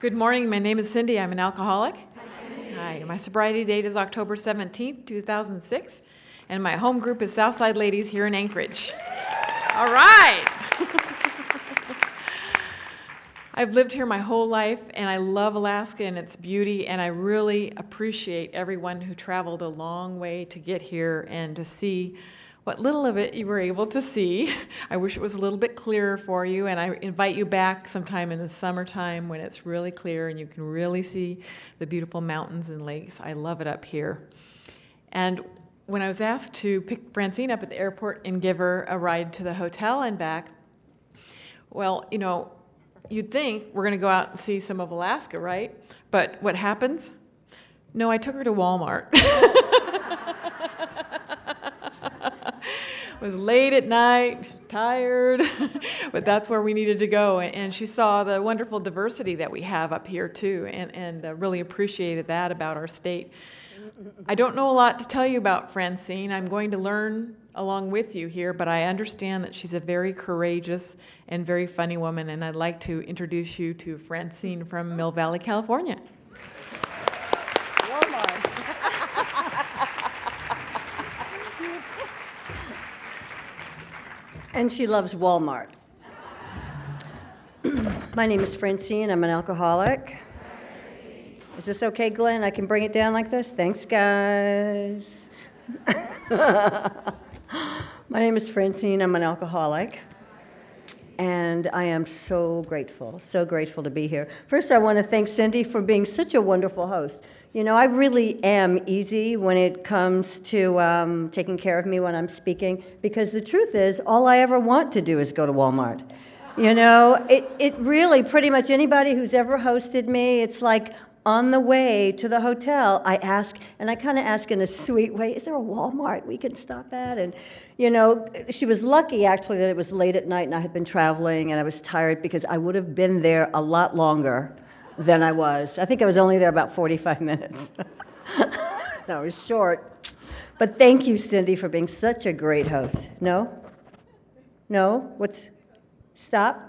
Good morning. My name is Cindy. I'm an alcoholic. Hi. My sobriety date is October 17th, 2006, and my home group is Southside Ladies here in Anchorage. All right. I've lived here my whole life, and I love Alaska and its beauty, and I really appreciate everyone who traveled a long way to get here and to see what little of it you were able to see. I wish it was a little bit clearer for you, and I invite you back sometime in the summertime when it's really clear and you can really see the beautiful mountains and lakes. I love it up here. And when I was asked to pick Francine up at the airport and give her a ride to the hotel and back, well, you know, you'd think we're going to go out and see some of Alaska, right? But what happens? No, I took her to Walmart. Was late at night, tired, but that's where we needed to go. And she saw the wonderful diversity that we have up here too, and really appreciated that about our state. I don't know a lot to tell you about Francine. I'm going to learn along with you here, but I understand that she's a very courageous and very funny woman, and I'd like to introduce you to Francine from Mill Valley, California. And she loves Walmart. My name is Francine. I'm an alcoholic. Is this okay, Glenn? I can bring it down like this? Thanks, guys. My name is Francine. I'm an alcoholic. And I am so grateful to be here. First, I want to thank Cindy for being such a wonderful host. You know, I really am easy when it comes to taking care of me when I'm speaking, because the truth is, all I ever want to do is go to Walmart. You know, it really, pretty much anybody who's ever hosted me, it's like on the way to the hotel, I ask, and I kind of ask in a sweet way, is there a Walmart we can stop at? And, you know, she was lucky, actually, that it was late at night and I had been traveling and I was tired, because I would have been there a lot longer than I was. I think I was only there about 45 minutes. No, it was short. But thank you, Cindy, for being such a great host. No? No? What's... Stop?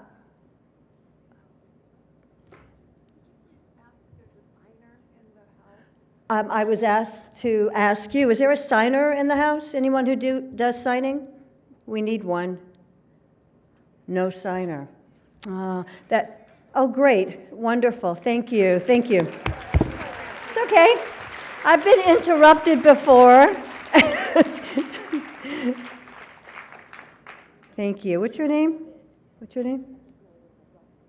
I was asked to ask you, is there a signer in the house? Anyone who does signing? We need one. No signer. Oh, great. Wonderful. Thank you. Thank you. It's okay. I've been interrupted before. Thank you. What's your name? What's your name?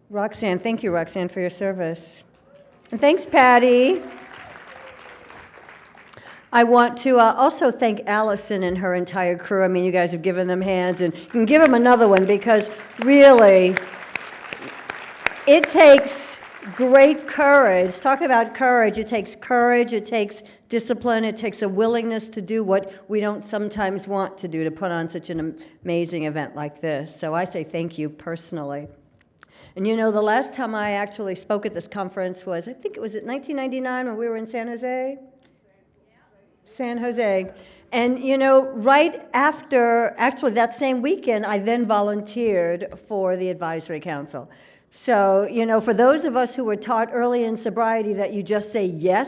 Roxanne. Thank you, Roxanne, for your service. And thanks, Patty. I want to also thank Allison and her entire crew. I mean, you guys have given them hands, and you can give them another one, because really, it takes great courage. Talk about courage. It takes courage, it takes discipline, it takes a willingness to do what we don't sometimes want to do, to put on such an amazing event like this. So I say thank you personally. And you know, the last time I actually spoke at this conference was, I think it was 1999 when we were in San Jose? San Jose. And, you know, right after, actually that same weekend, I then volunteered for the advisory council. So, you know, for those of us who were taught early in sobriety that you just say yes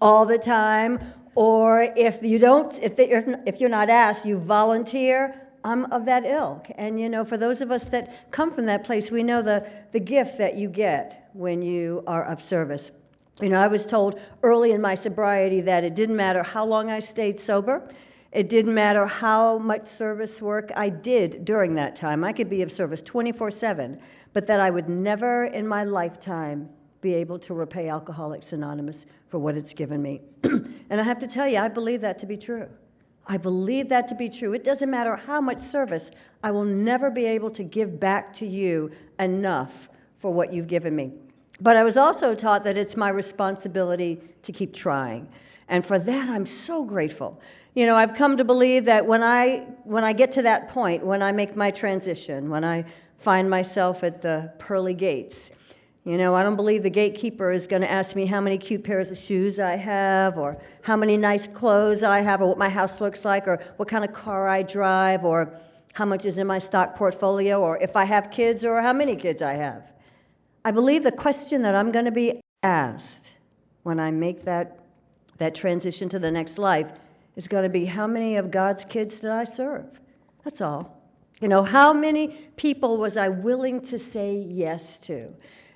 all the time, or if you're not asked, you volunteer, I'm of that ilk. And, you know, for those of us that come from that place, we know the gift that you get when you are of service. You know, I was told early in my sobriety that it didn't matter how long I stayed sober. It didn't matter how much service work I did during that time. I could be of service 24/7, but that I would never in my lifetime be able to repay Alcoholics Anonymous for what it's given me. And I have to tell you, I believe that to be true. I believe that to be true. It doesn't matter how much service, I will never be able to give back to you enough for what you've given me. But I was also taught that it's my responsibility to keep trying. And for that, I'm so grateful. You know, I've come to believe that when I get to that point, when I make my transition, when I find myself at the pearly gates, you know, I don't believe the gatekeeper is going to ask me how many cute pairs of shoes I have, or how many nice clothes I have, or what my house looks like, or what kind of car I drive, or how much is in my stock portfolio, or if I have kids, or how many kids I have. I believe the question that I'm going to be asked when I make that transition to the next life is going to be, how many of God's kids did I serve? That's all. You know, how many people was I willing to say yes to?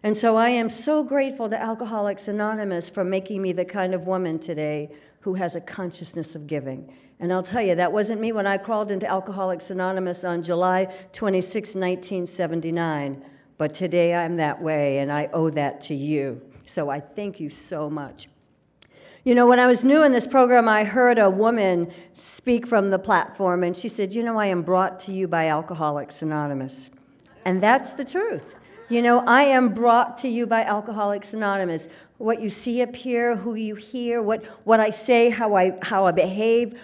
And so I am so grateful to Alcoholics Anonymous for making me the kind of woman today who has a consciousness of giving. And I'll tell you, that wasn't me when I crawled into Alcoholics Anonymous on July 26, 1979. But today I'm that way, and I owe that to you. So I thank you so much. You know, when I was new in this program, I heard a woman speak from the platform, and she said, you know, I am brought to you by Alcoholics Anonymous. And that's the truth. You know, I am brought to you by Alcoholics Anonymous. What you see up here, who you hear, what I say, how I behave,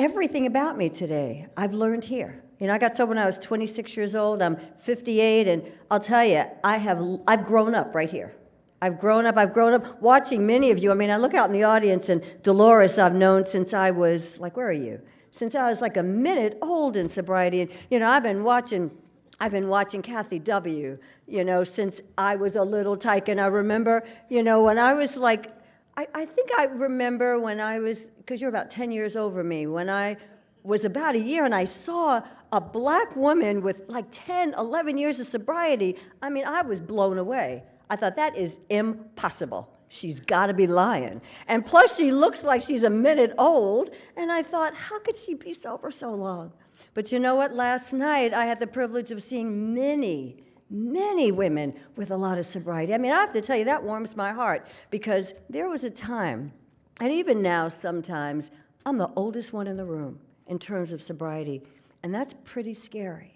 everything about me today, I've learned here. You know, I got sober when I was 26 years old. I'm 58, and I'll tell you, I've grown up right here. I've grown up watching many of you. I mean, I look out in the audience, and Dolores I've known since I was, like, where are you? Since I was like a minute old in sobriety. And, you know, I've been watching Kathy W., you know, since I was a little tyke. And I remember, you know, when I was like, I think I remember when I was, because you're about 10 years over me, when I was about a year and I saw a black woman with like 10, 11 years of sobriety. I mean, I was blown away. I thought, that is impossible. She's got to be lying. And plus, she looks like she's a minute old. And I thought, how could she be sober so long? But you know what? Last night, I had the privilege of seeing many women with a lot of sobriety. I mean, I have to tell you, that warms my heart, because there was a time, and even now sometimes, I'm the oldest one in the room in terms of sobriety. And that's pretty scary.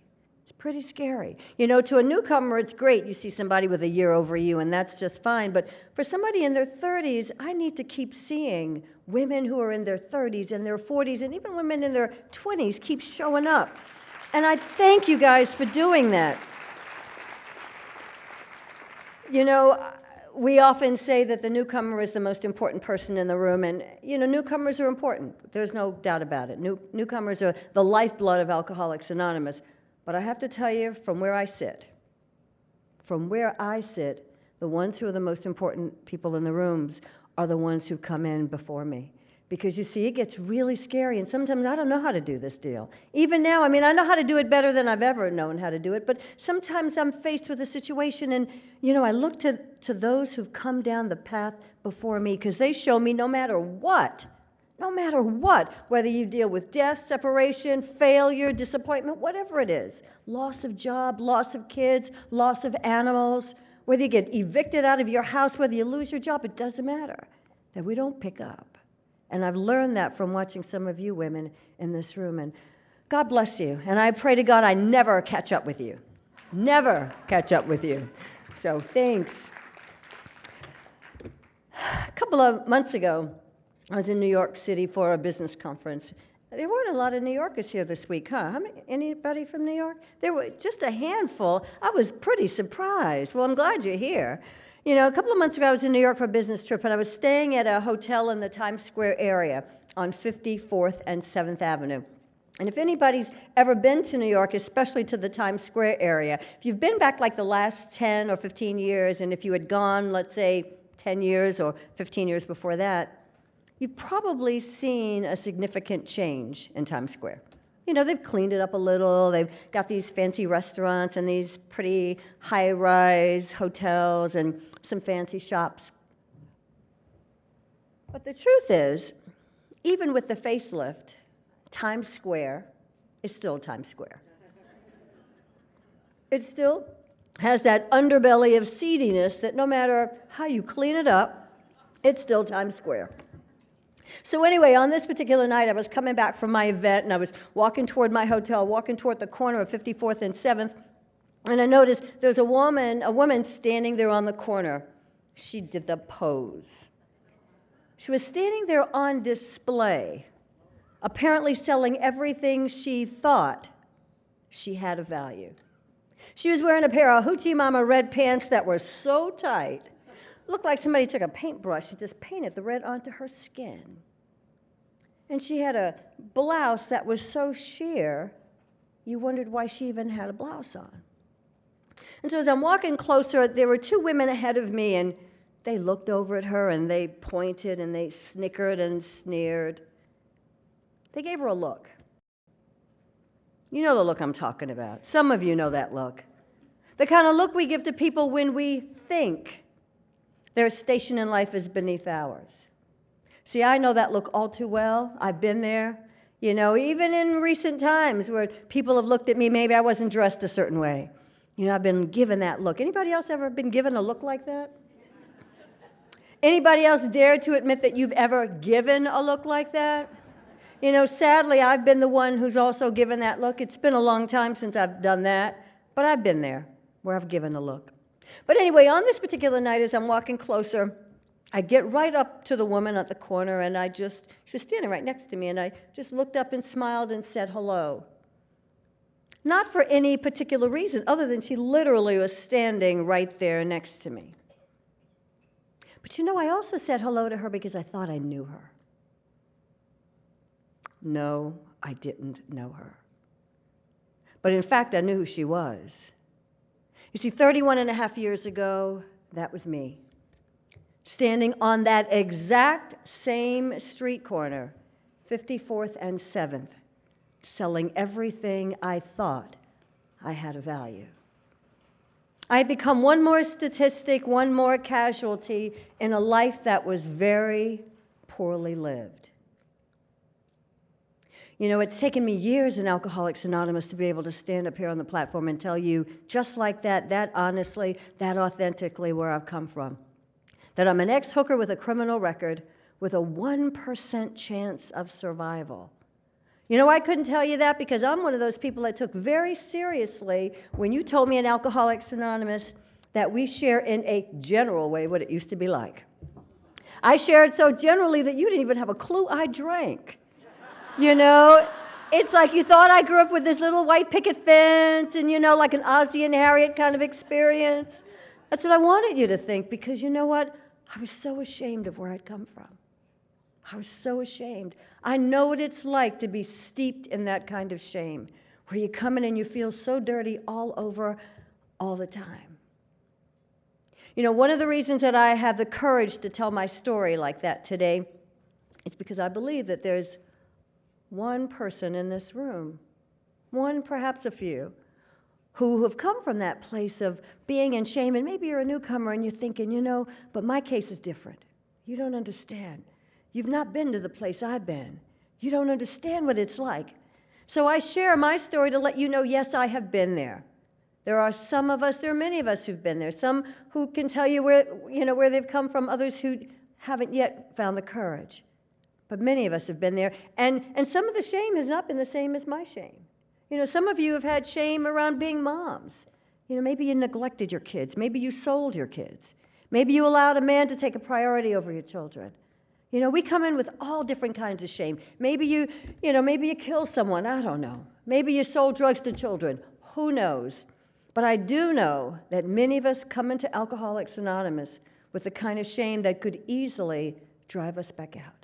Pretty scary. You know, to a newcomer, it's great. You see somebody with a year over you, and that's just fine. But for somebody in their 30s, I need to keep seeing women who are in their 30s and their 40s, and even women in their 20s keep showing up. And I thank you guys for doing that. You know, we often say that the newcomer is the most important person in the room, and, you know, newcomers are important. There's no doubt about it. Newcomers are the lifeblood of Alcoholics Anonymous. But I have to tell you, from where I sit, the ones who are the most important people in the rooms are the ones who come in before me. Because you see, it gets really scary, and sometimes I don't know how to do this deal. Even now, I mean, I know how to do it better than I've ever known how to do it, but sometimes I'm faced with a situation, and, you know, I look to those who've come down the path before me, because they show me no matter what, whether you deal with death, separation, failure, disappointment, whatever it is, loss of job, loss of kids, loss of animals, whether you get evicted out of your house, whether you lose your job, it doesn't matter, that we don't pick up. And I've learned that from watching some of you women in this room. And God bless you. And I pray to God I never catch up with you. Never catch up with you. So thanks. A couple of months ago, I was in New York City for a business conference. There weren't a lot of New Yorkers here this week, huh? Anybody from New York? There were just a handful. I was pretty surprised. Well, I'm glad you're here. You know, a couple of months ago, I was in New York for a business trip, and I was staying at a hotel in the Times Square area on 54th and 7th Avenue. And if anybody's ever been to New York, especially to the Times Square area, if you've been back like the last 10 or 15 years, and if you had gone, let's say, 10 years or 15 years before that, you've probably seen a significant change in Times Square. You know, they've cleaned it up a little. They've got these fancy restaurants and these pretty high-rise hotels and some fancy shops. But the truth is, even with the facelift, Times Square is still Times Square. It still has that underbelly of seediness that no matter how you clean it up, it's still Times Square. So anyway, on this particular night, I was coming back from my event, and I was walking toward my hotel, walking toward the corner of 54th and 7th, and I noticed there's a woman standing there on the corner. She did the pose. She was standing there on display, apparently selling everything she thought she had of value. She was wearing a pair of Hoochie Mama red pants that were so tight, looked like somebody took a paintbrush and just painted the red onto her skin. And she had a blouse that was so sheer, you wondered why she even had a blouse on. And so as I'm walking closer, there were two women ahead of me, and they looked over at her, and they pointed, and they snickered and sneered. They gave her a look. You know the look I'm talking about. Some of you know that look. The kind of look we give to people when we think their station in life is beneath ours. See, I know that look all too well. I've been there. You know, even in recent times where people have looked at me, maybe I wasn't dressed a certain way. You know, I've been given that look. Anybody else ever been given a look like that? Anybody else dare to admit that you've ever given a look like that? You know, sadly, I've been the one who's also given that look. It's been a long time since I've done that, but I've been there where I've given a look. But anyway, on this particular night, as I'm walking closer, I get right up to the woman at the corner, and she was standing right next to me, and I just looked up and smiled and said hello. Not for any particular reason, other than she literally was standing right there next to me. But you know, I also said hello to her because I thought I knew her. No, I didn't know her. But in fact, I knew who she was. You see, 31 and a half years ago, that was me. Standing on that exact same street corner, 54th and 7th, selling everything I thought I had a value. I had become one more statistic, one more casualty in a life that was very poorly lived. You know, it's taken me years in Alcoholics Anonymous to be able to stand up here on the platform and tell you, just like that honestly, that authentically, where I've come from. That I'm an ex-hooker with a criminal record with a 1% chance of survival. You know, I couldn't tell you that because I'm one of those people that took very seriously when you told me in Alcoholics Anonymous that we share in a general way what it used to be like. I shared so generally that you didn't even have a clue I drank. You know, it's like you thought I grew up with this little white picket fence and, you know, like an Ozzie and Harriet kind of experience. That's what I wanted you to think because you know what? I was so ashamed of where I'd come from. I was so ashamed. I know what it's like to be steeped in that kind of shame, where you come in and you feel so dirty all over all the time. You know, one of the reasons that I have the courage to tell my story like that today is because I believe that there's one person in this room, one, perhaps a few, who have come from that place of being in shame, and maybe you're a newcomer and you're thinking, you know, but my case is different. You don't understand. You've not been to the place I've been. You don't understand what it's like. So I share my story to let you know, yes, I have been there. There are some of us, there are many of us who've been there, some who can tell you where they've come from, others who haven't yet found the courage. But many of us have been there, and some of the shame has not been the same as my shame. You know, some of you have had shame around being moms. You know, maybe you neglected your kids. Maybe you sold your kids. Maybe you allowed a man to take a priority over your children. You know, we come in with all different kinds of shame. Maybe you killed someone. I don't know. Maybe you sold drugs to children. Who knows? But I do know that many of us come into Alcoholics Anonymous with the kind of shame that could easily drive us back out.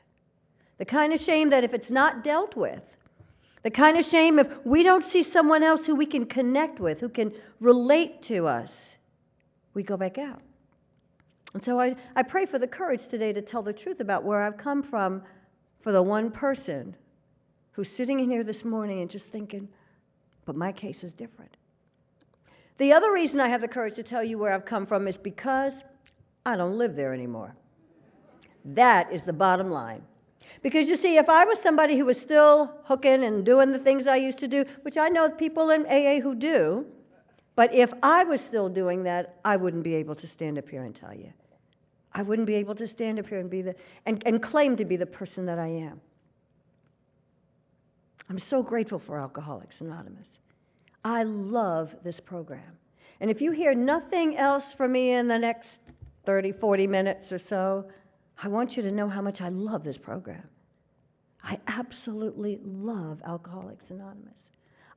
The kind of shame that if it's not dealt with, the kind of shame if we don't see someone else who we can connect with, who can relate to us, we go back out. And so I pray for the courage today to tell the truth about where I've come from for the one person who's sitting in here this morning and just thinking, but my case is different. The other reason I have the courage to tell you where I've come from is because I don't live there anymore. That is the bottom line. Because you see, if I was somebody who was still hooking and doing the things I used to do, which I know people in AA who do, but if I was still doing that, I wouldn't be able to stand up here and tell you. I wouldn't be able to stand up here and be and claim to be the person that I am. I'm so grateful for Alcoholics Anonymous. I love this program. And if you hear nothing else from me in the next 30, 40 minutes or so, I want you to know how much I love this program. I absolutely love Alcoholics Anonymous.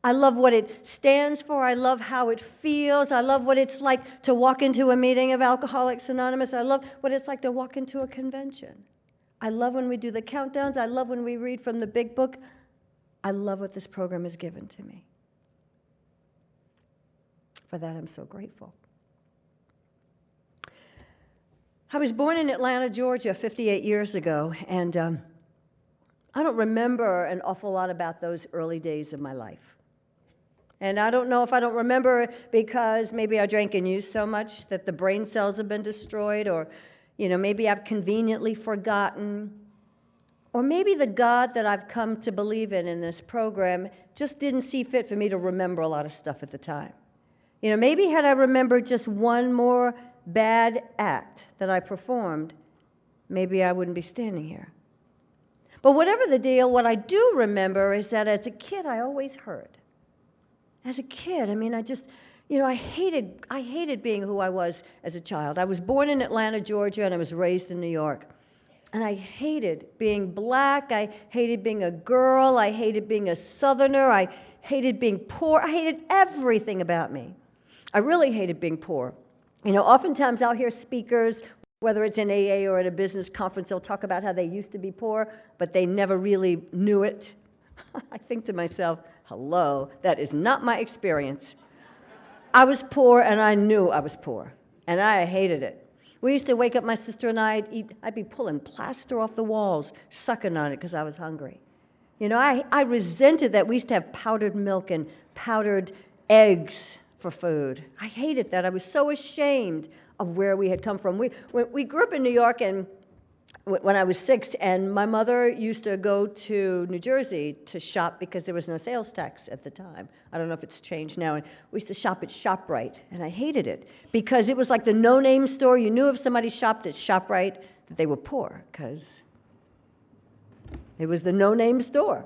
I love what it stands for. I love how it feels. I love what it's like to walk into a meeting of Alcoholics Anonymous. I love what it's like to walk into a convention. I love when we do the countdowns. I love when we read from the big book. I love what this program has given to me. For that, I'm so grateful. I was born in Atlanta, Georgia, 58 years ago, and I don't remember an awful lot about those early days of my life. And I don't know if I don't remember it because maybe I drank and used so much that the brain cells have been destroyed, or, maybe I've conveniently forgotten, or maybe the God that I've come to believe in this program just didn't see fit for me to remember a lot of stuff at the time. Maybe had I remembered just one more bad act that I performed, maybe I wouldn't be standing here. But whatever the deal, what I do remember is that as a kid, I always heard. As a kid, I hated being who I was as a child. I was born in Atlanta, Georgia, and I was raised in New York. And I hated being black. I hated being a girl. I hated being a Southerner. I hated being poor. I hated everything about me. I really hated being poor. Oftentimes I'll hear speakers, whether it's in AA or at a business conference, they'll talk about how they used to be poor, but they never really knew it. I think to myself, hello, that is not my experience. I was poor, and I knew I was poor, and I hated it. We used to wake up, my sister and I'd be pulling plaster off the walls, sucking on it because I was hungry. I resented that we used to have powdered milk and powdered eggs for food. I hated that. I was so ashamed of where we had come from. We grew up in New York, and when I was 6, and my mother used to go to New Jersey to shop because there was no sales tax at the time. I don't know if it's changed now. And we used to shop at ShopRite, and I hated it because it was like the no-name store. You knew if somebody shopped at ShopRite that they were poor because it was the no-name store.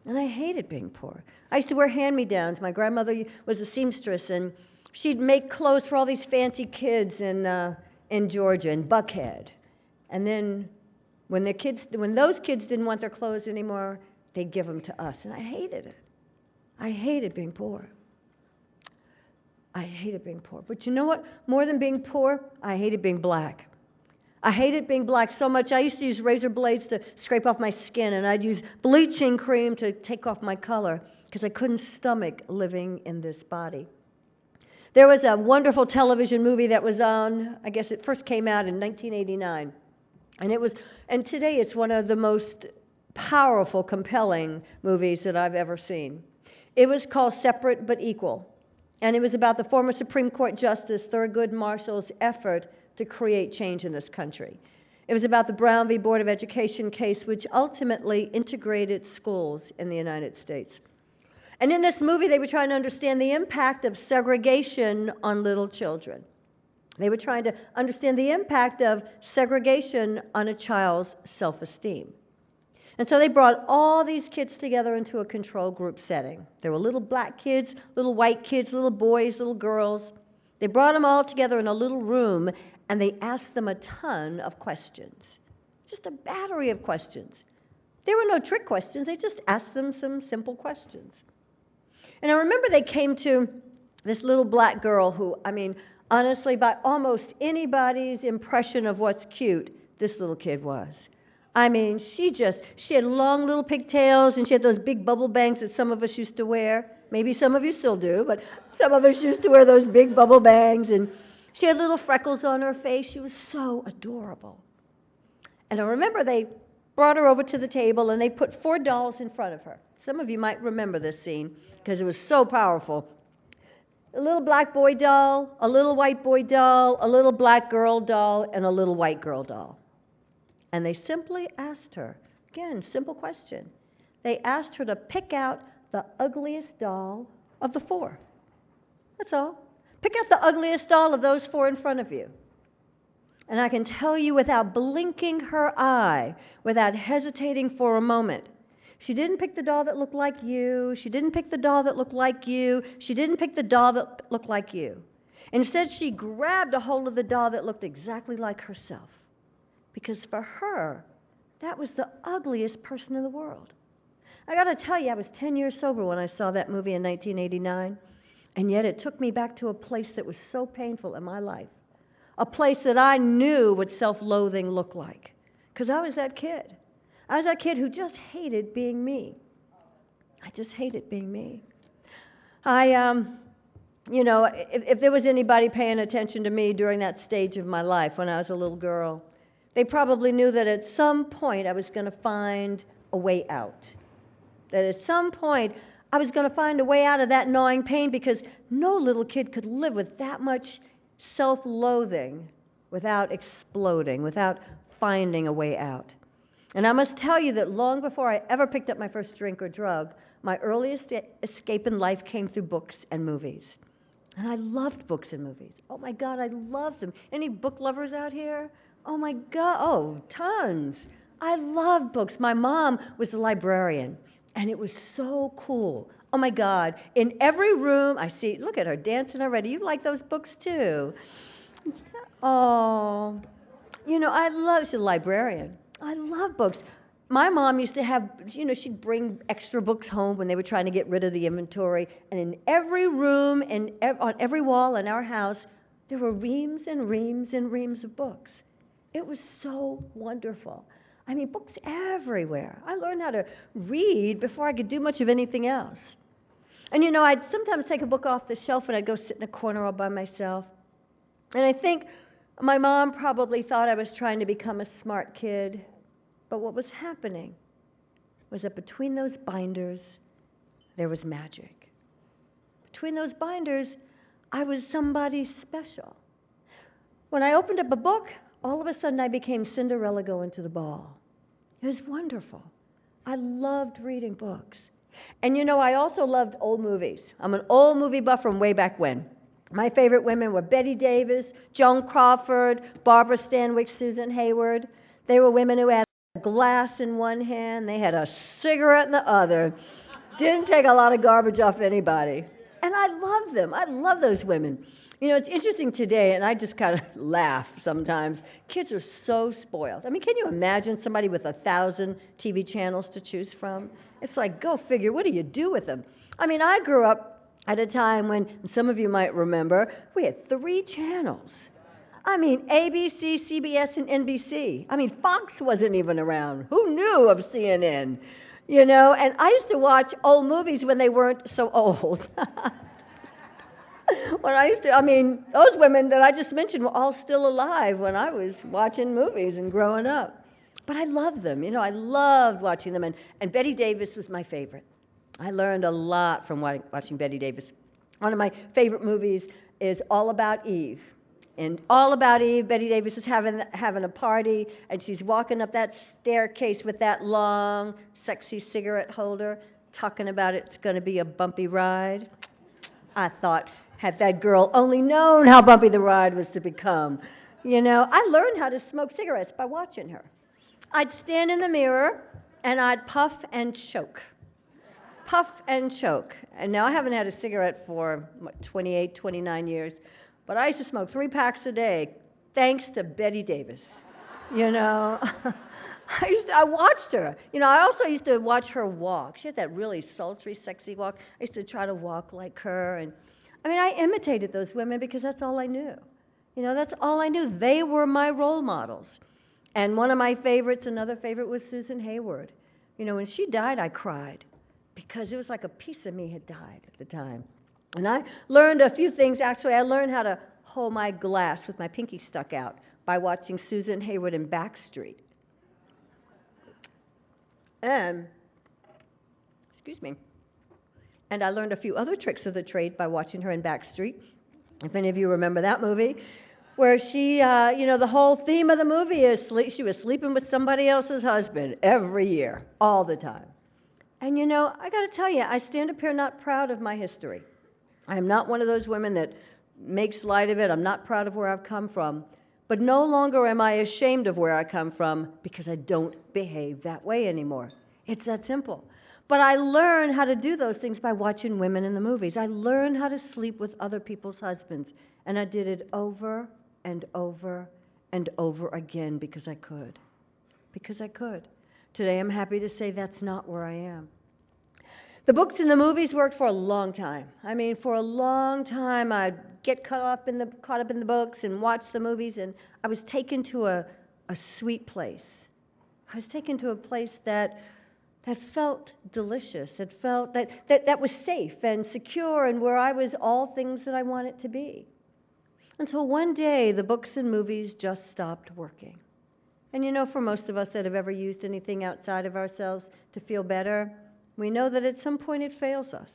And I hated being poor. I used to wear hand-me-downs. My grandmother was a seamstress, and she'd make clothes for all these fancy kids in Georgia, in Buckhead. And then when those kids didn't want their clothes anymore, they'd give them to us. And I hated it. I hated being poor. I hated being poor. But you know what? More than being poor, I hated being black. I hated being black so much. I used to use razor blades to scrape off my skin, and I'd use bleaching cream to take off my color because I couldn't stomach living in this body. There was a wonderful television movie that was on, I guess it first came out in 1989. And today it's one of the most powerful, compelling movies that I've ever seen. It was called Separate but Equal. And it was about the former Supreme Court Justice Thurgood Marshall's effort to create change in this country. It was about the Brown v. Board of Education case, which ultimately integrated schools in the United States. And in this movie, they were trying to understand the impact of segregation on little children. They were trying to understand the impact of segregation on a child's self-esteem. And so they brought all these kids together into a control group setting. There were little black kids, little white kids, little boys, little girls. They brought them all together in a little room, and they asked them a ton of questions. Just a battery of questions. There were no trick questions. They just asked them some simple questions. And I remember they came to this little black girl who, honestly, by almost anybody's impression of what's cute, this little kid was. She had long little pigtails, and she had those big bubble bangs that some of us used to wear. Maybe some of you still do, but some of us used to wear those big bubble bangs, and she had little freckles on her face. She was so adorable. And I remember they brought her over to the table, and they put 4 dolls in front of her. Some of you might remember this scene because it was so powerful. A little black boy doll, a little white boy doll, a little black girl doll, and a little white girl doll. And they simply asked her, again, simple question. They asked her to pick out the ugliest doll of the 4. That's all. Pick out the ugliest doll of those 4 in front of you. And I can tell you without blinking her eye, without hesitating for a moment, she didn't pick the doll that looked like you. She didn't pick the doll that looked like you. She didn't pick the doll that looked like you. Instead, she grabbed a hold of the doll that looked exactly like herself. Because for her, that was the ugliest person in the world. I got to tell you, I was 10 years sober when I saw that movie in 1989. And yet it took me back to a place that was so painful in my life. A place that I knew what self-loathing looked like. Because I was that kid. I was that kid who just hated being me. I just hated being me. I You know, if there was anybody paying attention to me during that stage of my life when I was a little girl, they probably knew that at some point I was going to find a way out. That at some point I was going to find a way out of that gnawing pain, because no little kid could live with that much self-loathing without exploding, without finding a way out. And I must tell you that long before I ever picked up my first drink or drug, my earliest escape in life came through books and movies. And I loved books and movies. Oh my God, I loved them. Any book lovers out here? Oh my God, oh, tons. I loved books. My mom was a librarian, and it was so cool. Oh my God, in every room, I see, look at her dancing already. You like those books too. Oh, you know, she's a librarian. I love books. My mom used to have, you know, she'd bring extra books home when they were trying to get rid of the inventory. And in every room and on every wall in our house, there were reams and reams and reams of books. It was so wonderful. I mean, books everywhere. I learned how to read before I could do much of anything else. And, you know, I'd sometimes take a book off the shelf and I'd go sit in a corner all by myself. And I think my mom probably thought I was trying to become a smart kid. But what was happening was that between those binders, there was magic. Between those binders, I was somebody special. When I opened up a book, all of a sudden I became Cinderella going to the ball. It was wonderful. I loved reading books. And you know, I also loved old movies. I'm an old movie buff from way back when. My favorite women were Bette Davis, Joan Crawford, Barbara Stanwyck, Susan Hayward. They were women who had a glass in one hand, they had a cigarette in the other. Didn't take a lot of garbage off anybody. And I love them. I love those women. You know, it's interesting today, and I just kind of laugh sometimes. Kids are so spoiled. I mean, can you imagine somebody with 1,000 TV channels to choose from? It's like, go figure, what do you do with them? I mean, I grew up at a time when, some of you might remember, we had 3 channels. I mean, ABC, CBS, and NBC. I mean, Fox wasn't even around. Who knew of CNN? You know, and I used to watch old movies when they weren't so old. Those women that I just mentioned were all still alive when I was watching movies and growing up. But I loved them. You know, I loved watching them. And Bette Davis was my favorite. I learned a lot from watching Bette Davis. One of my favorite movies is All About Eve. And All About Eve, Bette Davis is having a party, and she's walking up that staircase with that long, sexy cigarette holder, talking about it's going to be a bumpy ride. I thought, had that girl only known how bumpy the ride was to become. You know, I learned how to smoke cigarettes by watching her. I'd stand in the mirror, and I'd puff and choke. Puff and choke. And now I haven't had a cigarette for, 28, 29 years. But I used to smoke 3 packs a day, thanks to Bette Davis. You know, I watched her. You know, I also used to watch her walk. She had that really sultry, sexy walk. I used to try to walk like her. And I mean, I imitated those women because that's all I knew. You know, that's all I knew. They were my role models. And one of my favorites, another favorite, was Susan Hayward. You know, when she died, I cried because it was like a piece of me had died at the time. And I learned a few things. Actually, I learned how to hold my glass with my pinky stuck out by watching Susan Hayward in Backstreet. And I learned a few other tricks of the trade by watching her in Backstreet. If any of you remember that movie, where she, the whole theme of the movie is she was sleeping with somebody else's husband every year, all the time. And you know, I got to tell you, I stand up here not proud of my history. I am not one of those women that makes light of it. I'm not proud of where I've come from. But no longer am I ashamed of where I come from because I don't behave that way anymore. It's that simple. But I learned how to do those things by watching women in the movies. I learned how to sleep with other people's husbands. And I did it over and over and over again because I could. Because I could. Today I'm happy to say that's not where I am. The books and the movies worked for a long time. I mean, for a long time, I'd get caught up in the books and watch the movies, and I was taken to a sweet place. I was taken to a place that that felt delicious, that felt that was safe and secure and where I was all things that I wanted to be. Until one day, the books and movies just stopped working. And you know, for most of us that have ever used anything outside of ourselves to feel better, we know that at some point it fails us,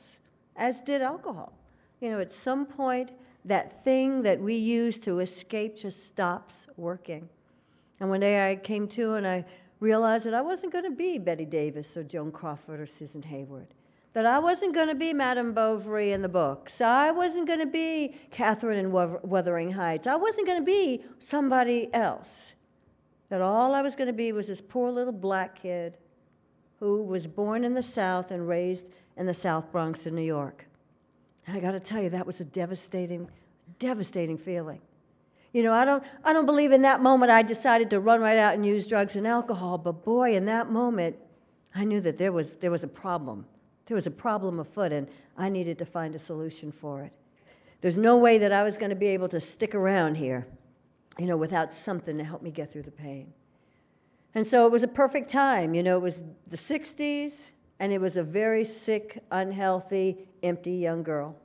as did alcohol. You know, at some point, that thing that we use to escape just stops working. And one day I came to and I realized that I wasn't going to be Betty Davis or Joan Crawford or Susan Hayward. That I wasn't going to be Madame Bovary in the books. I wasn't going to be Catherine in Wuthering Heights. I wasn't going to be somebody else. That all I was going to be was this poor little black kid who was born in the South and raised in the South Bronx in New York. And I got to tell you, that was a devastating feeling. You know, I don't believe in that moment I decided to run right out and use drugs and alcohol, but boy, in that moment, I knew that there was a problem. There was a problem afoot, and I needed to find a solution for it. There's no way that I was going to be able to stick around here, you know, without something to help me get through the pain. And so it was a perfect time. You know, it was the 60s, and it was a very sick, unhealthy, empty young girl.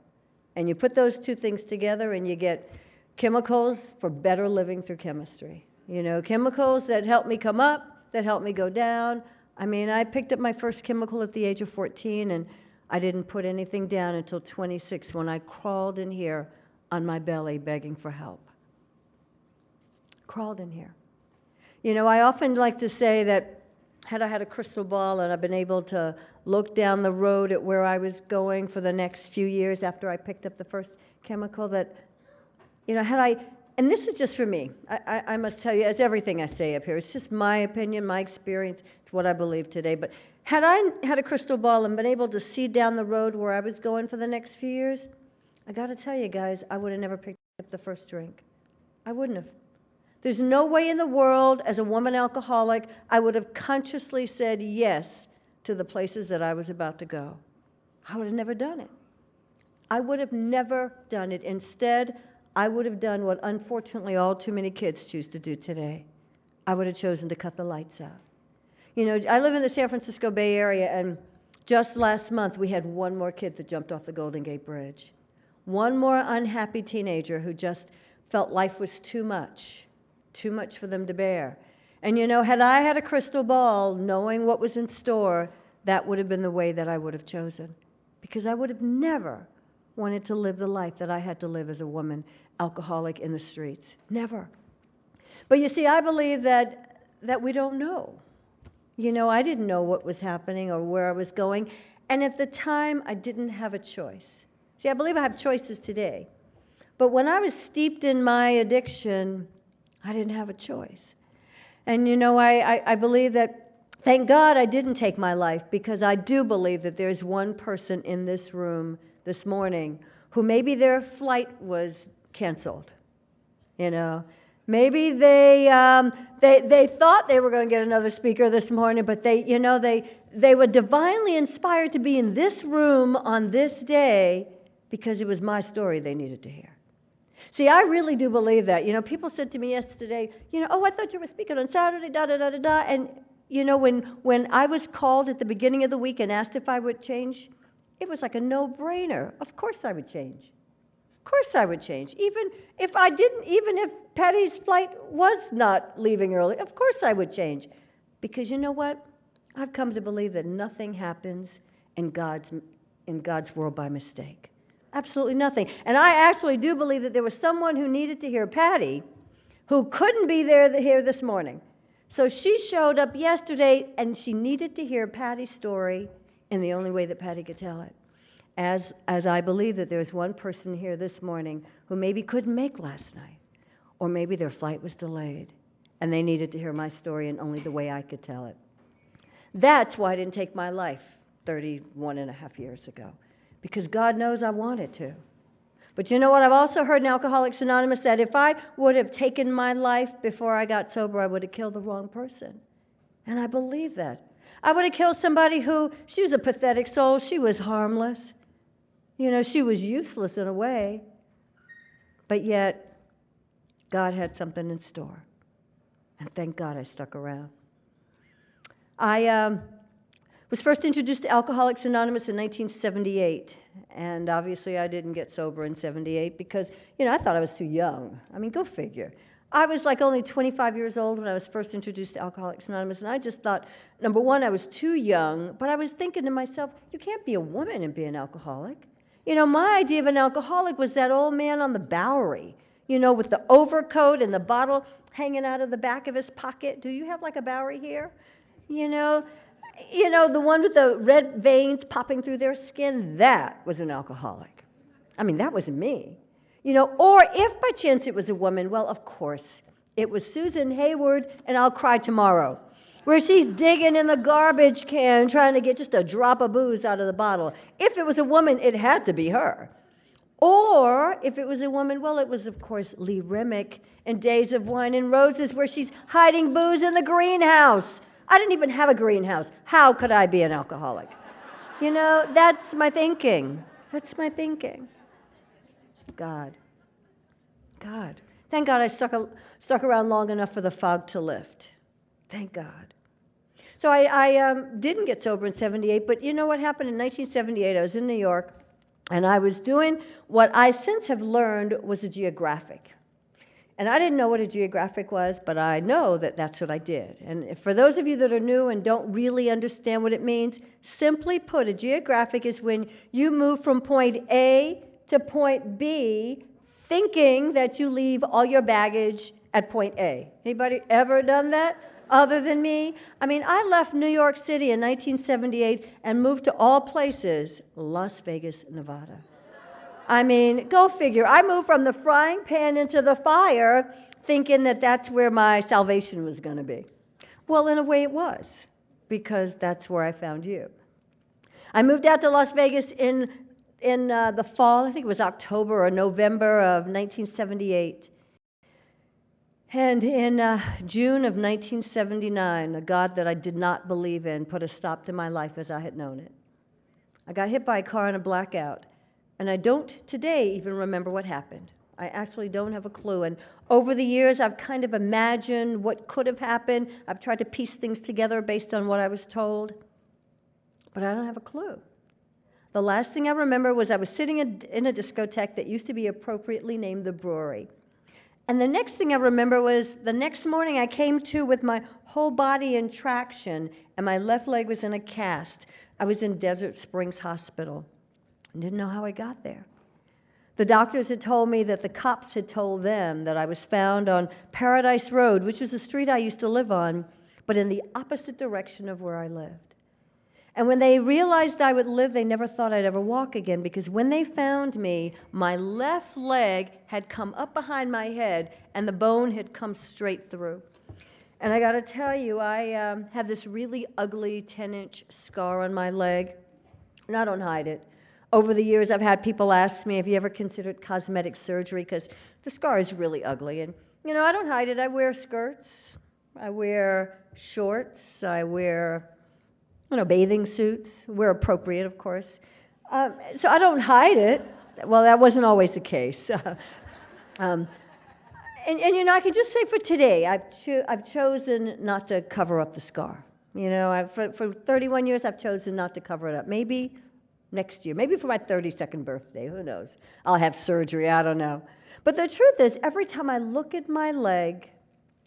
And you put those two things together, and you get chemicals for better living through chemistry. You know, chemicals that help me come up, that help me go down. I mean, I picked up my first chemical at the age of 14, and I didn't put anything down until 26 when I crawled in here on my belly begging for help. Crawled in here. You know, I often like to say that had I had a crystal ball and I've been able to look down the road at where I was going for the next few years after I picked up the first chemical, that, you know, and this is just for me. I must tell you, as everything I say up here, it's just my opinion, my experience, it's what I believe today. But had I had a crystal ball and been able to see down the road where I was going for the next few years, I got to tell you guys, I would have never picked up the first drink. I wouldn't have. There's no way in the world, as a woman alcoholic, I would have consciously said yes to the places that I was about to go. I would have never done it. I would have never done it. Instead, I would have done what unfortunately all too many kids choose to do today. I would have chosen to cut the lights out. You know, I live in the San Francisco Bay Area, and just last month we had one more kid that jumped off the Golden Gate Bridge. One more unhappy teenager who just felt life was too much for them to bear. And you know, had I had a crystal ball knowing what was in store, that would have been the way that I would have chosen. Because I would have never wanted to live the life that I had to live as a woman alcoholic in the streets. Never. But you see, I believe that we don't know. You know, I didn't know what was happening or where I was going. And at the time, I didn't have a choice. See, I believe I have choices today. But when I was steeped in my addiction, I didn't have a choice. And you know, I believe that, thank God I didn't take my life, because I do believe that there's one person in this room this morning who maybe their flight was canceled. You know, maybe they thought they were going to get another speaker this morning, but they were divinely inspired to be in this room on this day because it was my story they needed to hear. See, I really do believe that. You know, people said to me yesterday, you know, oh, I thought you were speaking on Saturday, da-da-da-da-da. And, you know, when I was called at the beginning of the week and asked if I would change, it was like a no-brainer. Of course I would change. Of course I would change. Even if Patty's flight was not leaving early, of course I would change. Because you know what? I've come to believe that nothing happens in God's world by mistake. Absolutely nothing. And I actually do believe that there was someone who needed to hear Patty who couldn't be here this morning. So she showed up yesterday, and she needed to hear Patty's story in the only way that Patty could tell it. As I believe that there's one person here this morning who maybe couldn't make last night, or maybe their flight was delayed, and they needed to hear my story in only the way I could tell it. That's why I didn't take my life 31 and a half years ago. Because God knows I wanted to. But you know what? I've also heard in Alcoholics Anonymous that if I would have taken my life before I got sober, I would have killed the wrong person. And I believe that. I would have killed somebody she was a pathetic soul. She was harmless. You know, she was useless in a way. But yet, God had something in store. And thank God I stuck around. Was first introduced to Alcoholics Anonymous in 1978, and obviously I didn't get sober in 78 because, I thought I was too young. I mean, go figure. I was like only 25 years old when I was first introduced to Alcoholics Anonymous, and I just thought, number one, I was too young, but I was thinking to myself, you can't be a woman and be an alcoholic. My idea of an alcoholic was that old man on the Bowery, with the overcoat and the bottle hanging out of the back of his pocket. Do you have like a Bowery here? The one with the red veins popping through their skin, that was an alcoholic. I mean, that was me. Or if by chance it was a woman, well, of course, it was Susan Hayward and I'll Cry Tomorrow, where she's digging in the garbage can trying to get just a drop of booze out of the bottle. If it was a woman, it had to be her. Or if it was a woman, well, it was, of course, Lee Remick in Days of Wine and Roses, where she's hiding booze in the greenhouse. I didn't even have a greenhouse. How could I be an alcoholic? That's my thinking. That's my thinking. God. Thank God I stuck around long enough for the fog to lift. Thank God. So I didn't get sober in 78, but you know what happened in 1978? I was in New York, and I was doing what I since have learned was a geographic. And I didn't know what a geographic was, but I know that that's what I did. And for those of you that are new and don't really understand what it means, simply put, a geographic is when you move from point A to point B, thinking that you leave all your baggage at point A. Anybody ever done that other than me? I mean, I left New York City in 1978 and moved to all places, Las Vegas, Nevada. I mean, go figure. I moved from the frying pan into the fire thinking that that's where my salvation was going to be. Well, in a way it was, because that's where I found you. I moved out to Las Vegas in the fall, I think it was October or November of 1978. And in June of 1979, a God that I did not believe in put a stop to my life as I had known it. I got hit by a car in a blackout, and I don't today even remember what happened. I actually don't have a clue. And over the years, I've kind of imagined what could have happened. I've tried to piece things together based on what I was told, but I don't have a clue. The last thing I remember was I was sitting in a discotheque that used to be appropriately named the Brewery. And the next thing I remember was the next morning I came to with my whole body in traction, and my left leg was in a cast. I was in Desert Springs Hospital. I didn't know how I got there. The doctors had told me that the cops had told them that I was found on Paradise Road, which was the street I used to live on, but in the opposite direction of where I lived. And when they realized I would live, they never thought I'd ever walk again, because when they found me, my left leg had come up behind my head and the bone had come straight through. And I got to tell you, I have this really ugly 10-inch scar on my leg, and I don't hide it. Over the years, I've had people ask me, have you ever considered cosmetic surgery? Because the scar is really ugly. And, I don't hide it. I wear skirts. I wear shorts. I wear bathing suits, where appropriate, of course. So I don't hide it. Well, that wasn't always the case. And I can just say for today, I've chosen not to cover up the scar. For 31 years, I've chosen not to cover it up. Maybe next year, maybe for my 32nd birthday, who knows? I'll have surgery, I don't know. But the truth is, every time I look at my leg,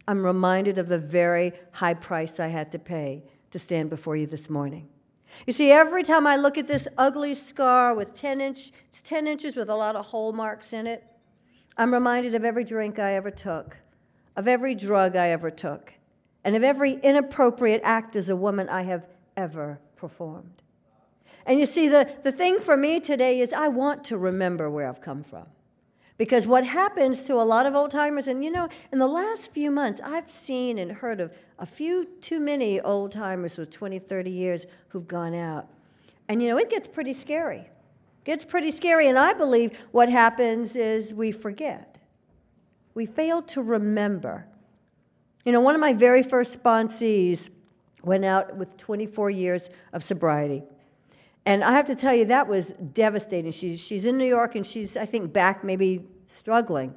I'm reminded of the very high price I had to pay to stand before you this morning. You see, every time I look at this ugly scar with 10 inches with a lot of hole marks in it, I'm reminded of every drink I ever took, of every drug I ever took, and of every inappropriate act as a woman I have ever performed. And you see, the thing for me today is I want to remember where I've come from. Because what happens to a lot of old-timers, and in the last few months, I've seen and heard of a few too many old-timers with 20, 30 years who've gone out. And it gets pretty scary. It gets pretty scary, and I believe what happens is we forget. We fail to remember. One of my very first sponsees went out with 24 years of sobriety. And I have to tell you, that was devastating. She's in New York, and she's, I think, back maybe struggling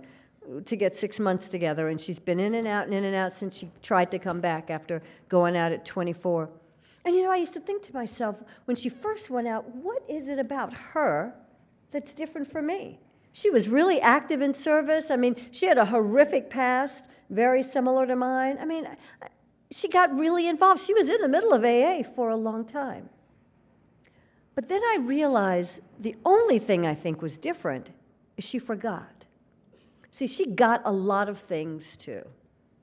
to get 6 months together. And she's been in and out since she tried to come back after going out at 24. And I used to think to myself, when she first went out, what is it about her that's different from me? She was really active in service. I mean, she had a horrific past, very similar to mine. I mean, she got really involved. She was in the middle of AA for a long time. But then I realized the only thing I think was different is she forgot. See, she got a lot of things too.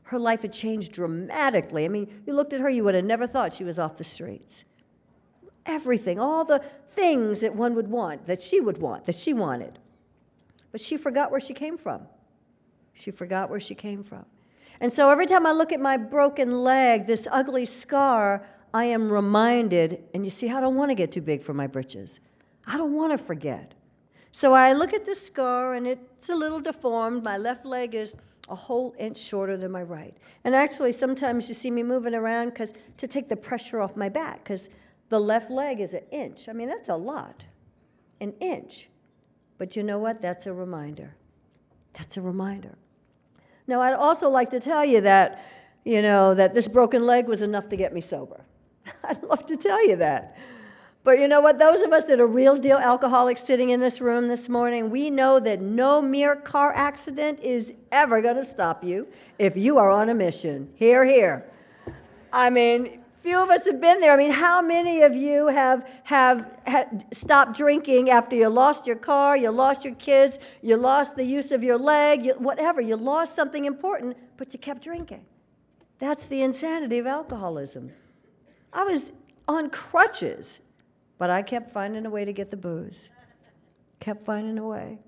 Her life had changed dramatically. I mean, you looked at her, you would have never thought she was off the streets. Everything, all the things that one would want, that she would want, that she wanted. But she forgot where she came from. She forgot where she came from. And so every time I look at my broken leg, this ugly scar, I am reminded, and you see, I don't want to get too big for my britches. I don't want to forget. So I look at this scar, and it's a little deformed. My left leg is a whole inch shorter than my right. And actually, sometimes you see me moving around to take the pressure off my back, because the left leg is an inch. I mean, that's a lot, an inch. But you know what? That's a reminder. That's a reminder. Now, I'd also like to tell you that, that this broken leg was enough to get me sober. I'd love to tell you that. But you know what? Those of us that are real deal alcoholics sitting in this room this morning, we know that no mere car accident is ever going to stop you if you are on a mission. Hear, hear. I mean, few of us have been there. I mean, how many of you have stopped drinking after you lost your car, you lost your kids, you lost the use of your leg, whatever. You lost something important, but you kept drinking. That's the insanity of alcoholism. I was on crutches, but I kept finding a way to get the booze. Kept finding a way.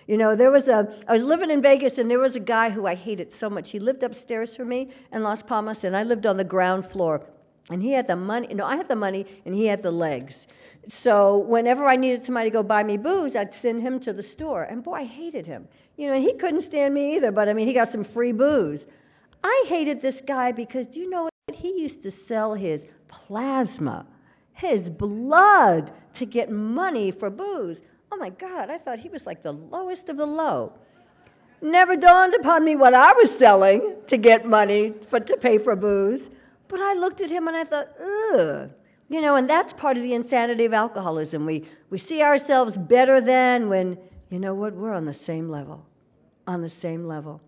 I was living in Vegas, and there was a guy who I hated so much. He lived upstairs from me in Las Palmas, and I lived on the ground floor. And he had the money, I had the money, and he had the legs. So whenever I needed somebody to go buy me booze, I'd send him to the store. And boy, I hated him. And he couldn't stand me either, but I mean, he got some free booze. I hated this guy because, do you know what? He used to sell his plasma, his blood, to get money for booze. Oh my God, I thought he was like the lowest of the low. Never dawned upon me what I was selling to get money to pay for booze. But I looked at him and I thought, ugh. And that's part of the insanity of alcoholism. We see ourselves better than when, you know what, we're on the same level. On the same level.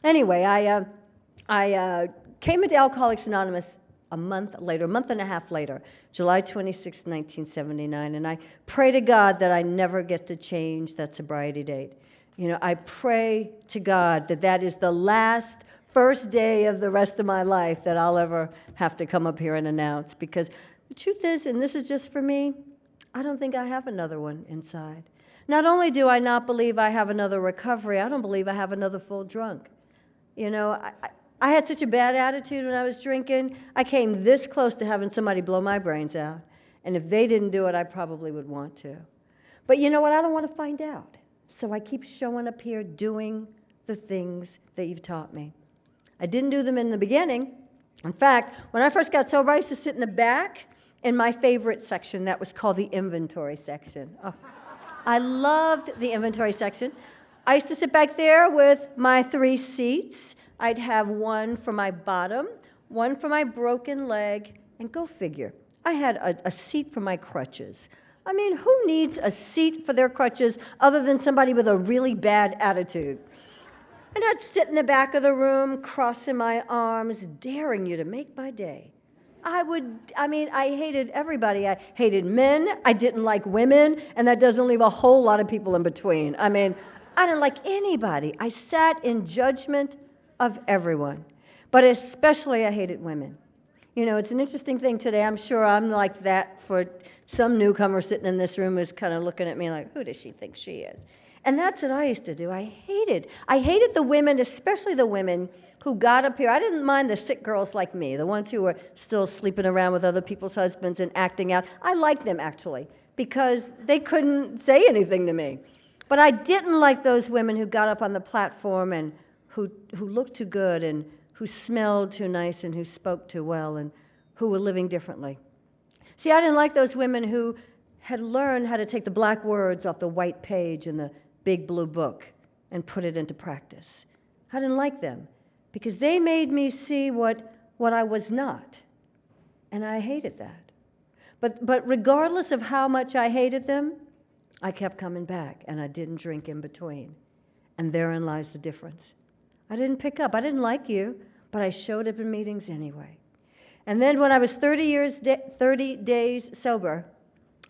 Anyway, I came into Alcoholics Anonymous a month and a half later, July 26, 1979, and I pray to God that I never get to change that sobriety date. I pray to God that is the first day of the rest of my life that I'll ever have to come up here and announce, because the truth is, and this is just for me, I don't think I have another one inside. Not only do I not believe I have another recovery, I don't believe I have another full drunk. I had such a bad attitude when I was drinking. I came this close to having somebody blow my brains out. And if they didn't do it, I probably would want to. But you know what? I don't want to find out. So I keep showing up here doing the things that you've taught me. I didn't do them in the beginning. In fact, when I first got sober, I used to sit in the back in my favorite section that was called the inventory section. Oh, I loved the inventory section. I used to sit back there with my 3 seats. I'd have one for my bottom, one for my broken leg, and go figure, I had a seat for my crutches. I mean, who needs a seat for their crutches other than somebody with a really bad attitude? And I'd sit in the back of the room, crossing my arms, daring you to make my day. I hated everybody. I hated men, I didn't like women, and that doesn't leave a whole lot of people in between. I didn't like anybody. I sat in judgment of everyone. But especially I hated women. It's an interesting thing today. I'm sure I'm like that for some newcomer sitting in this room who's kind of looking at me like, who does she think she is? And that's what I used to do. I hated the women, especially the women who got up here. I didn't mind the sick girls like me, the ones who were still sleeping around with other people's husbands and acting out. I liked them, actually, because they couldn't say anything to me. But I didn't like those women who got up on the platform and who looked too good and who smelled too nice and who spoke too well and who were living differently. See, I didn't like those women who had learned how to take the black words off the white page in the big blue book and put it into practice. I didn't like them because they made me see what I was not. And I hated that. But regardless of how much I hated them, I kept coming back, and I didn't drink in between. And therein lies the difference. I didn't pick up. I didn't like you, but I showed up in meetings anyway. And then when I was 30 days sober,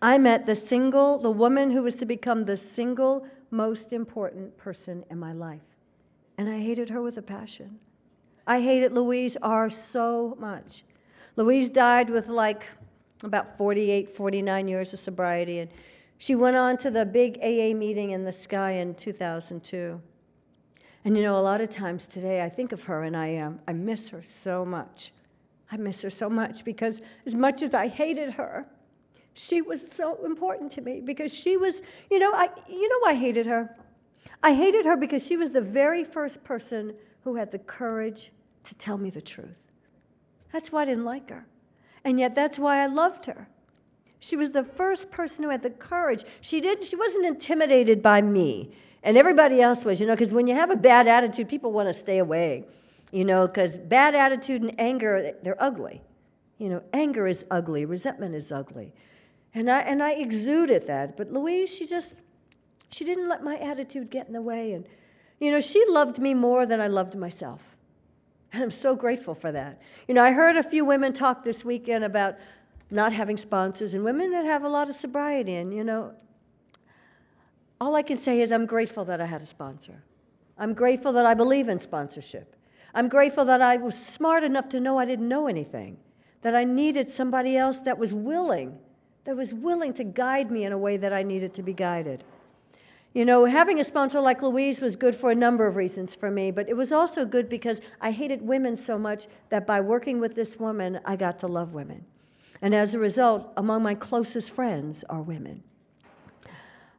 I met the woman who was to become the single most important person in my life. And I hated her with a passion. I hated Louise R. so much. Louise died with about 48, 49 years of sobriety, and she went on to the big AA meeting in the sky in 2002. And a lot of times today I think of her and I miss her so much. I miss her so much because as much as I hated her, she was so important to me because she was, I hated her. I hated her because she was the very first person who had the courage to tell me the truth. That's why I didn't like her. And yet that's why I loved her. She was the first person who had the courage. She wasn't intimidated by me. And everybody else was, because when you have a bad attitude, people want to stay away. Because bad attitude and anger, they're ugly. Anger is ugly. Resentment is ugly. And I exuded that. But Louise, she didn't let my attitude get in the way. And, she loved me more than I loved myself. And I'm so grateful for that. I heard a few women talk this weekend about not having sponsors and women that have a lot of sobriety. And, all I can say is I'm grateful that I had a sponsor. I'm grateful that I believe in sponsorship. I'm grateful that I was smart enough to know I didn't know anything, that I needed somebody else that was willing to guide me in a way that I needed to be guided. Having a sponsor like Louise was good for a number of reasons for me, but it was also good because I hated women so much that by working with this woman, I got to love women. And as a result, among my closest friends are women.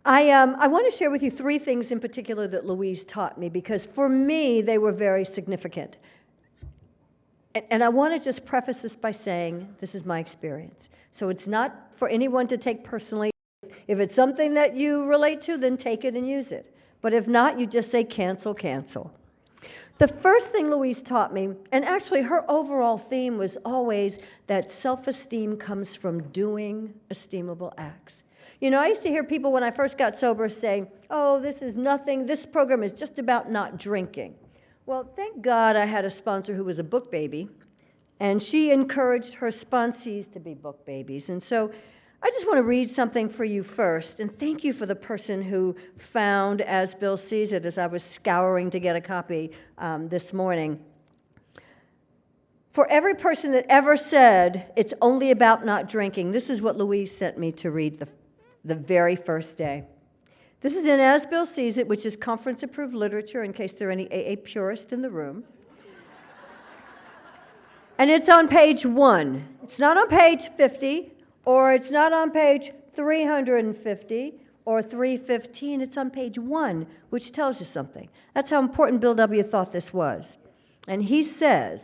I want to share with you 3 things in particular that Louise taught me because for me, they were very significant. And I want to just preface this by saying this is my experience. So it's not for anyone to take personally. If it's something that you relate to, then take it and use it. But if not, you just say cancel, cancel. The first thing Louise taught me, and actually her overall theme was always that self-esteem comes from doing esteemable acts. I used to hear people when I first got sober say, oh, this is nothing, this program is just about not drinking. Well, thank God I had a sponsor who was a book baby, and she encouraged her sponsees to be book babies. And so I just want to read something for you first, and thank you for the person who found As Bill Sees It as I was scouring to get a copy this morning. For every person that ever said it's only about not drinking, this is what Louise sent me to read the very first day. This is in As Bill Sees It, which is conference-approved literature in case there are any AA purists in the room. And it's on page 1. It's not on page 50, or it's not on page 350, or 315. It's on page 1, which tells you something. That's how important Bill W. thought this was. And he says,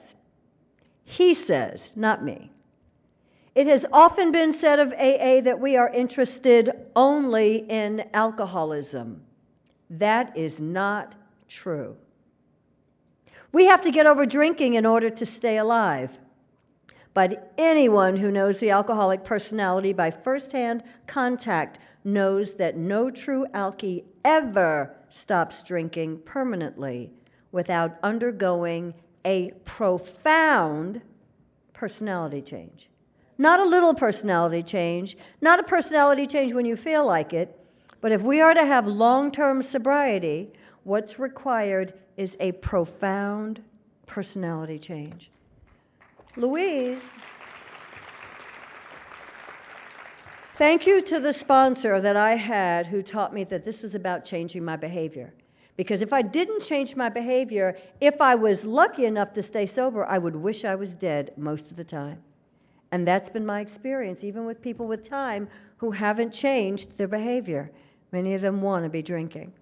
not me, it has often been said of AA that we are interested only in alcoholism. That is not true. We have to get over drinking in order to stay alive. But anyone who knows the alcoholic personality by firsthand contact knows that no true alkie ever stops drinking permanently without undergoing a profound personality change. Not a little personality change, not a personality change when you feel like it, but if we are to have long-term sobriety, what's required is a profound personality change. Louise, thank you to the sponsor that I had who taught me that this was about changing my behavior. Because if I didn't change my behavior, if I was lucky enough to stay sober, I would wish I was dead most of the time. And that's been my experience, even with people with time who haven't changed their behavior. Many of them want to be drinking.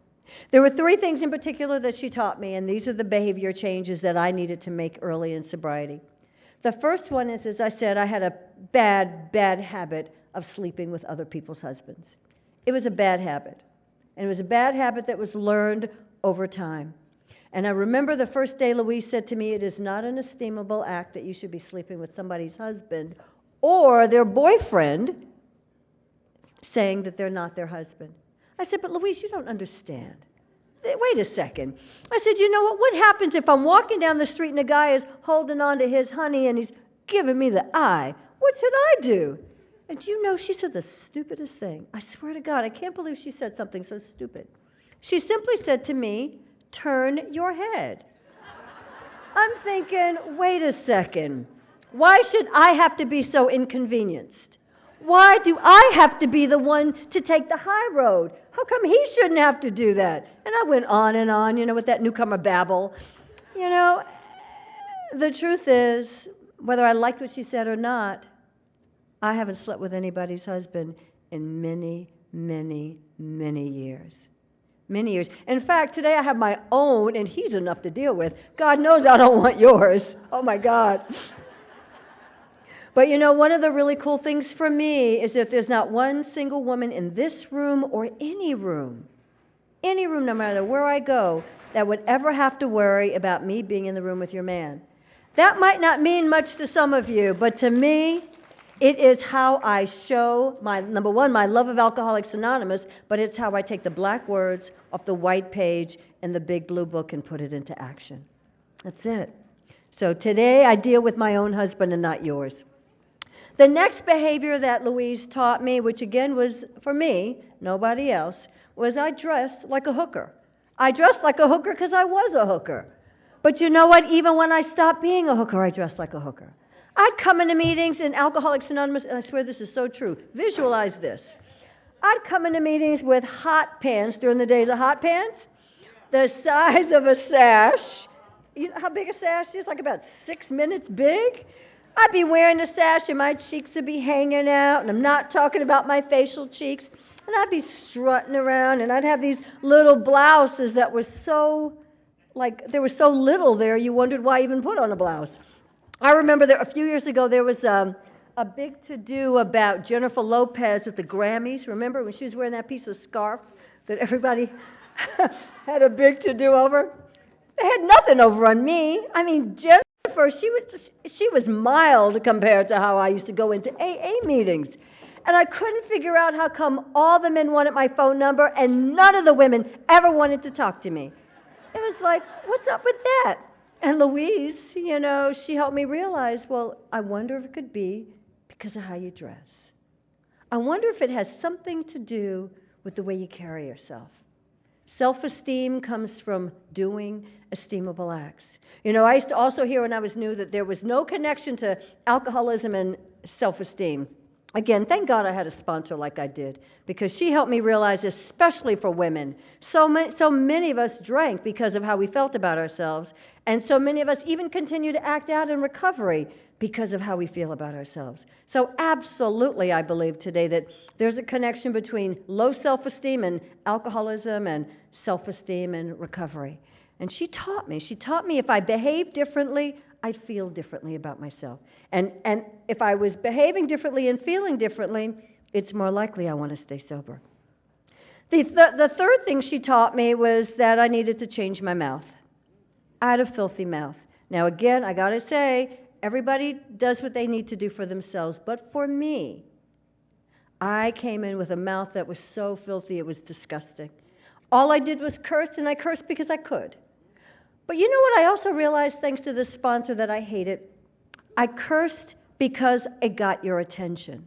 There were 3 things in particular that she taught me, and these are the behavior changes that I needed to make early in sobriety. The first one is, as I said, I had a bad habit of sleeping with other people's husbands. It was a bad habit. And it was a bad habit that was learned over time. And I remember the first day Louise said to me, it is not an esteemable act that you should be sleeping with somebody's husband or their boyfriend saying that they're not their husband. I said, but Louise, you don't understand. Wait a second. I said, you know what? What happens if I'm walking down the street and a guy is holding on to his honey and he's giving me the eye? What should I do? And do you know, she said the stupidest thing. I swear to God, I can't believe she said something so stupid. She simply said to me, turn your head. I'm thinking, wait a second. Why should I have to be so inconvenienced? Why do I have to be the one to take the high road? How come he shouldn't have to do that? And I went on and on, with that newcomer babble. The truth is, whether I liked what she said or not, I haven't slept with anybody's husband in many, many, many years. Many years. In fact, today I have my own, and he's enough to deal with. God knows I don't want yours. Oh, my God. But one of the really cool things for me is if there's not one single woman in this room or any room, no matter where I go, that would ever have to worry about me being in the room with your man. That might not mean much to some of you, but to me, it is how I show number one, my love of Alcoholics Anonymous, but it's how I take the black words off the white page in the big blue book and put it into action. That's it. So today I deal with my own husband and not yours. The next behavior that Louise taught me, which again was for me, nobody else, was I dressed like a hooker. I dressed like a hooker because I was a hooker. But you know what? Even when I stopped being a hooker, I dressed like a hooker. I'd come into meetings in Alcoholics Anonymous, and I swear this is so true. Visualize this. I'd come into meetings with hot pants during the days of hot pants, the size of a sash. You know how big a sash is? Like about 6 minutes big. I'd be wearing the sash and my cheeks would be hanging out, and I'm not talking about my facial cheeks. And I'd be strutting around, and I'd have these little blouses that were there was so little there, you wondered why I even put on a blouse. I remember a few years ago there was a big to-do about Jennifer Lopez at the Grammys. Remember when she was wearing that piece of scarf that everybody had a big to-do over? They had nothing over on me. I mean, Jennifer, she was mild compared to how I used to go into AA meetings. And I couldn't figure out how come all the men wanted my phone number and none of the women ever wanted to talk to me. It was like, what's up with that? And Louise, she helped me realize, well, I wonder if it could be because of how you dress. I wonder if it has something to do with the way you carry yourself. Self-esteem comes from doing esteemable acts. I used to also hear when I was new that there was no connection to alcoholism and self-esteem. Again, thank God I had a sponsor like I did, because she helped me realize, especially for women, so many of us drank because of how we felt about ourselves, and so many of us even continue to act out in recovery because of how we feel about ourselves. So absolutely, I believe today that there's a connection between low self-esteem and alcoholism and self-esteem and recovery. And she taught me if I behave differently, I'd feel differently about myself. And if I was behaving differently and feeling differently, it's more likely I want to stay sober. The third thing she taught me was that I needed to change my mouth. I had a filthy mouth. Now again, I got to say, everybody does what they need to do for themselves. But for me, I came in with a mouth that was so filthy it was disgusting. All I did was curse, and I cursed because I could. But you know what I also realized, thanks to this sponsor, that I hated? I cursed because it got your attention.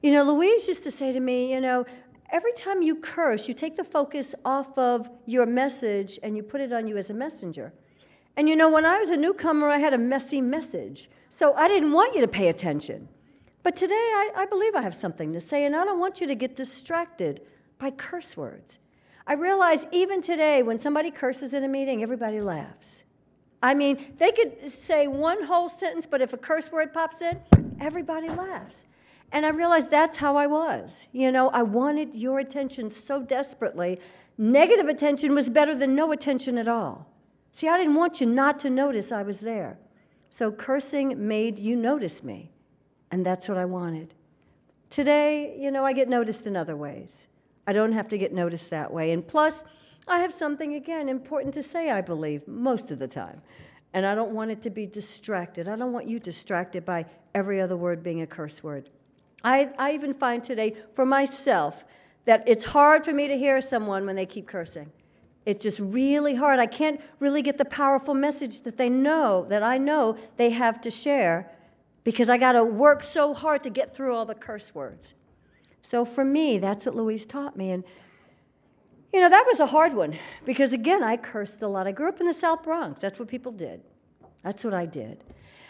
Louise used to say to me, every time you curse, you take the focus off of your message and you put it on you as a messenger. And when I was a newcomer, I had a messy message. So I didn't want you to pay attention. But today, I believe I have something to say, and I don't want you to get distracted by curse words. I realize even today, when somebody curses in a meeting, everybody laughs. I mean, they could say one whole sentence, but if a curse word pops in, everybody laughs. And I realized that's how I was. I wanted your attention so desperately. Negative attention was better than no attention at all. See, I didn't want you not to notice I was there. So cursing made you notice me. And that's what I wanted. Today, I get noticed in other ways. I don't have to get noticed that way. And plus, I have something, again, important to say, I believe, most of the time. And I don't want it to be distracted. I don't want you distracted by every other word being a curse word. I even find today for myself that it's hard for me to hear someone when they keep cursing. It's just really hard. I can't really get the powerful message that I know they have to share, because I got to work so hard to get through all the curse words. So for me, that's what Louise taught me. And, that was a hard one, because, again, I cursed a lot. I grew up in the South Bronx. That's what people did. That's what I did.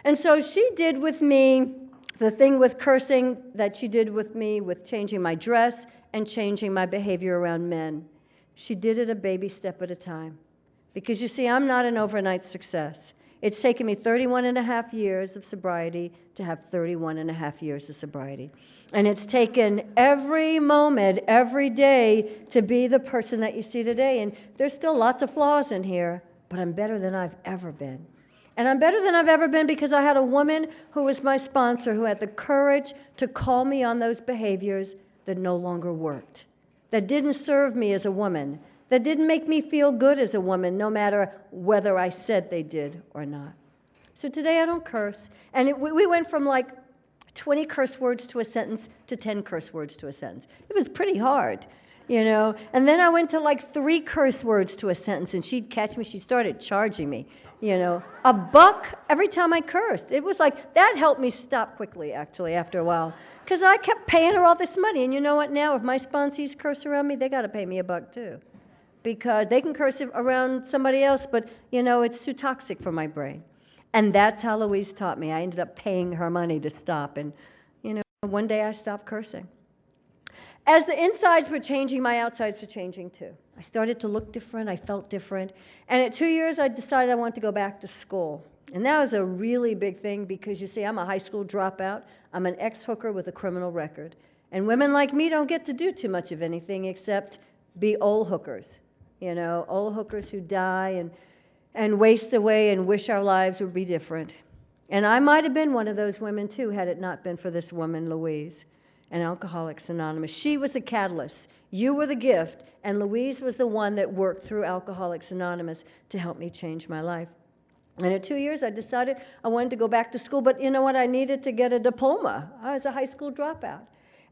And so she did with me the thing with cursing that she did with me with changing my dress and changing my behavior around men. She did it a baby step at a time. Because, you see, I'm not an overnight success. It's taken me 31 and a half years of sobriety to have 31 and a half years of sobriety. And it's taken every moment, every day, to be the person that you see today. And there's still lots of flaws in here, but I'm better than I've ever been. And I'm better than I've ever been because I had a woman who was my sponsor who had the courage to call me on those behaviors that no longer worked, that didn't serve me as a woman, that didn't make me feel good as a woman, no matter whether I said they did or not. So today I don't curse. And we went from like 20 curse words to a sentence to 10 curse words to a sentence. It was pretty hard, And then I went to like 3 curse words to a sentence, and she'd catch me. She started charging me, $1 every time I cursed. It was like, that helped me stop quickly, actually, after a while. Because I kept paying her all this money. And you know what now? If my sponsees curse around me, they got to pay me $1 too. Because they can curse around somebody else, but, it's too toxic for my brain. And that's how Louise taught me. I ended up paying her money to stop. And, one day I stopped cursing. As the insides were changing, my outsides were changing too. I started to look different. I felt different. And at 2 years, I decided I wanted to go back to school. And that was a really big thing because, you see, I'm a high school dropout. I'm an ex-hooker with a criminal record. And women like me don't get to do too much of anything except be old hookers. Old hookers who die and waste away and wish our lives would be different. And I might have been one of those women, too, had it not been for this woman, Louise, and Alcoholics Anonymous. She was the catalyst. You were the gift, and Louise was the one that worked through Alcoholics Anonymous to help me change my life. And at 2 years, I decided I wanted to go back to school, but you know what? I needed to get a diploma. I was a high school dropout.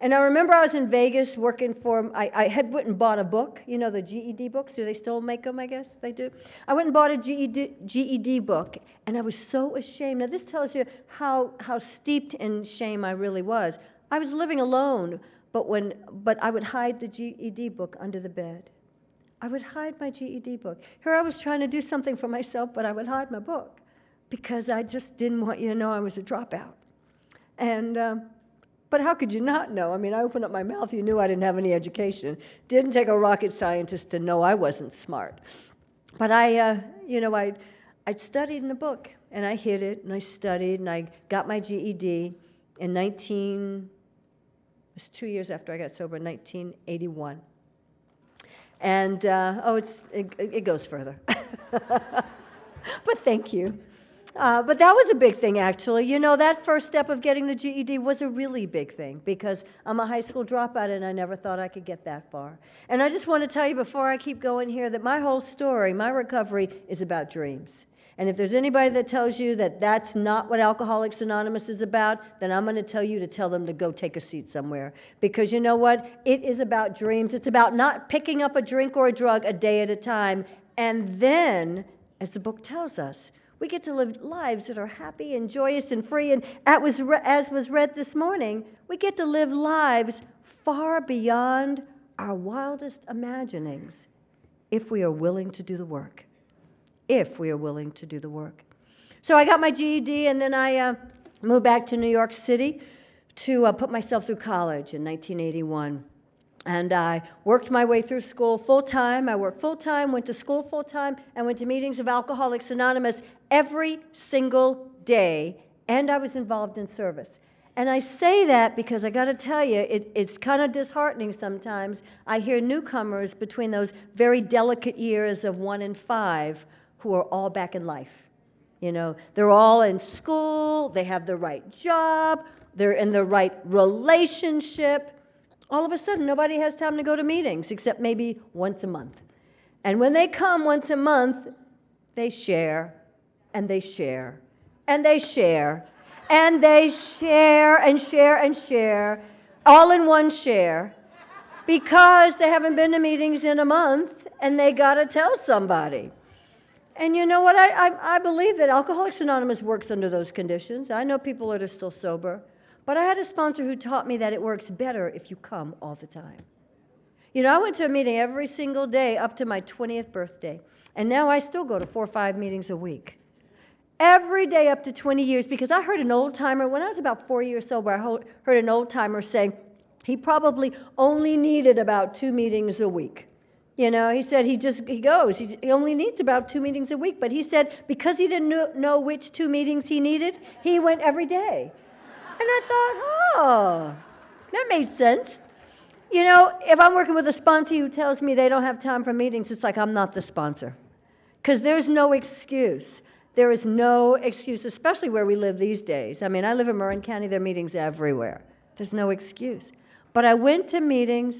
And I remember I was in Vegas working for, I had went and bought a book, the GED books. Do they still make them? I guess they do. I went and bought a GED book, and I was so ashamed. Now, this tells you how steeped in shame I really was. I was living alone, but I would hide the GED book under the bed. I would hide my GED book. Here I was trying to do something for myself, but I would hide my book because I just didn't want you to know I was a dropout. And but how could you not know? I mean, I opened up my mouth. You knew I didn't have any education. Didn't take a rocket scientist to know I wasn't smart. But I studied in the book, and I hid it, and I studied, and I got my GED in it was 2 years after I got sober, 1981. And, it goes further. But thank you. But that was a big thing, actually. That first step of getting the GED was a really big thing because I'm a high school dropout and I never thought I could get that far. And I just want to tell you before I keep going here that my whole story, my recovery, is about dreams. And if there's anybody that tells you that that's not what Alcoholics Anonymous is about, then I'm going to tell you to tell them to go take a seat somewhere. Because you know what? It is about dreams. It's about not picking up a drink or a drug a day at a time. And then, as the book tells us, we get to live lives that are happy and joyous and free. And as was read this morning, we get to live lives far beyond our wildest imaginings if we are willing to do the work. If we are willing to do the work. So I got my GED, and then I moved back to New York City to put myself through college in 1981. And I worked my way through school full-time. I worked full-time, went to school full-time, and went to meetings of Alcoholics Anonymous every single day, and I was involved in service. And I say that because I got to tell you, it's kind of disheartening sometimes. I hear newcomers between those very delicate years of 1 and 5 who are all back in life. They're all in school, they have the right job, they're in the right relationship. All of a sudden, nobody has time to go to meetings except maybe once a month. And when they come once a month, they share, and they share, and they share, and they share and share and share, all in one share, because they haven't been to meetings in a month, and they got to tell somebody. And you know what? I believe that Alcoholics Anonymous works under those conditions. I know people that are still sober. But I had a sponsor who taught me that it works better if you come all the time. You know, I went to a meeting every single day up to my 20th birthday. And now I still go to 4 or 5 meetings a week. Every day up to 20 years, because I heard an old-timer, when I was about 4 years sober, I heard an old-timer say he probably only needed about 2 meetings a week. You know, he said he only needs about 2 meetings a week. But he said because he didn't know which 2 meetings he needed, he went every day. And I thought, oh, that made sense. You know, if I'm working with a sponsor who tells me they don't have time for meetings, it's like I'm not the sponsor. Because there's no excuse. There is no excuse, especially where we live these days. I mean, I live in Marin County. There are meetings everywhere. There's no excuse. But I went to meetings.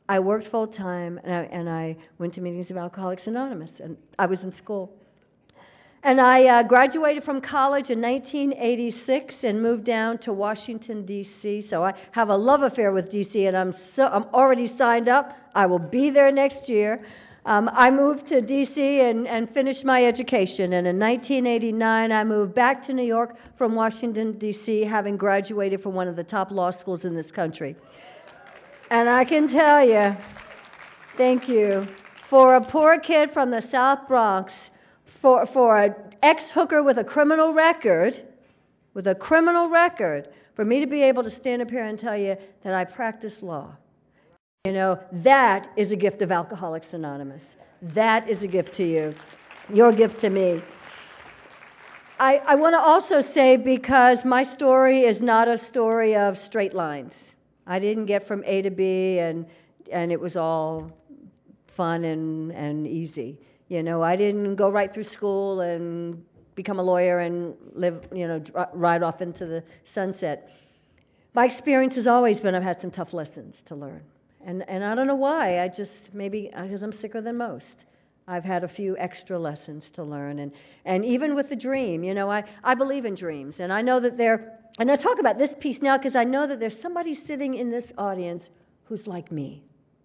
I worked full-time, and I went to meetings of Alcoholics Anonymous, and I was in school. And I graduated from college in 1986 and moved down to Washington, D.C. So I have a love affair with D.C., and I'm already signed up. I will be there next year. I moved to D.C. and finished my education. And in 1989, I moved back to New York from Washington, D.C., having graduated from one of the top law schools in this country. And I can tell you, thank you, for a poor kid from the South Bronx, for an ex-hooker with a criminal record, for me to be able to stand up here and tell you that I practice law, you know, that is a gift of Alcoholics Anonymous. That is a gift to you, your gift to me. I want to also say, because my story is not a story of straight lines. I didn't get from A to B and it was all fun and easy. You know, I didn't go right through school and become a lawyer and live, you know, ride off into the sunset. My experience has always been I've had some tough lessons to learn. And I don't know why. Maybe because I'm sicker than most. I've had a few extra lessons to learn. And even with the dream, you know, I believe in dreams. And I know that and I talk about this piece now because I know that there's somebody sitting in this audience who's like me,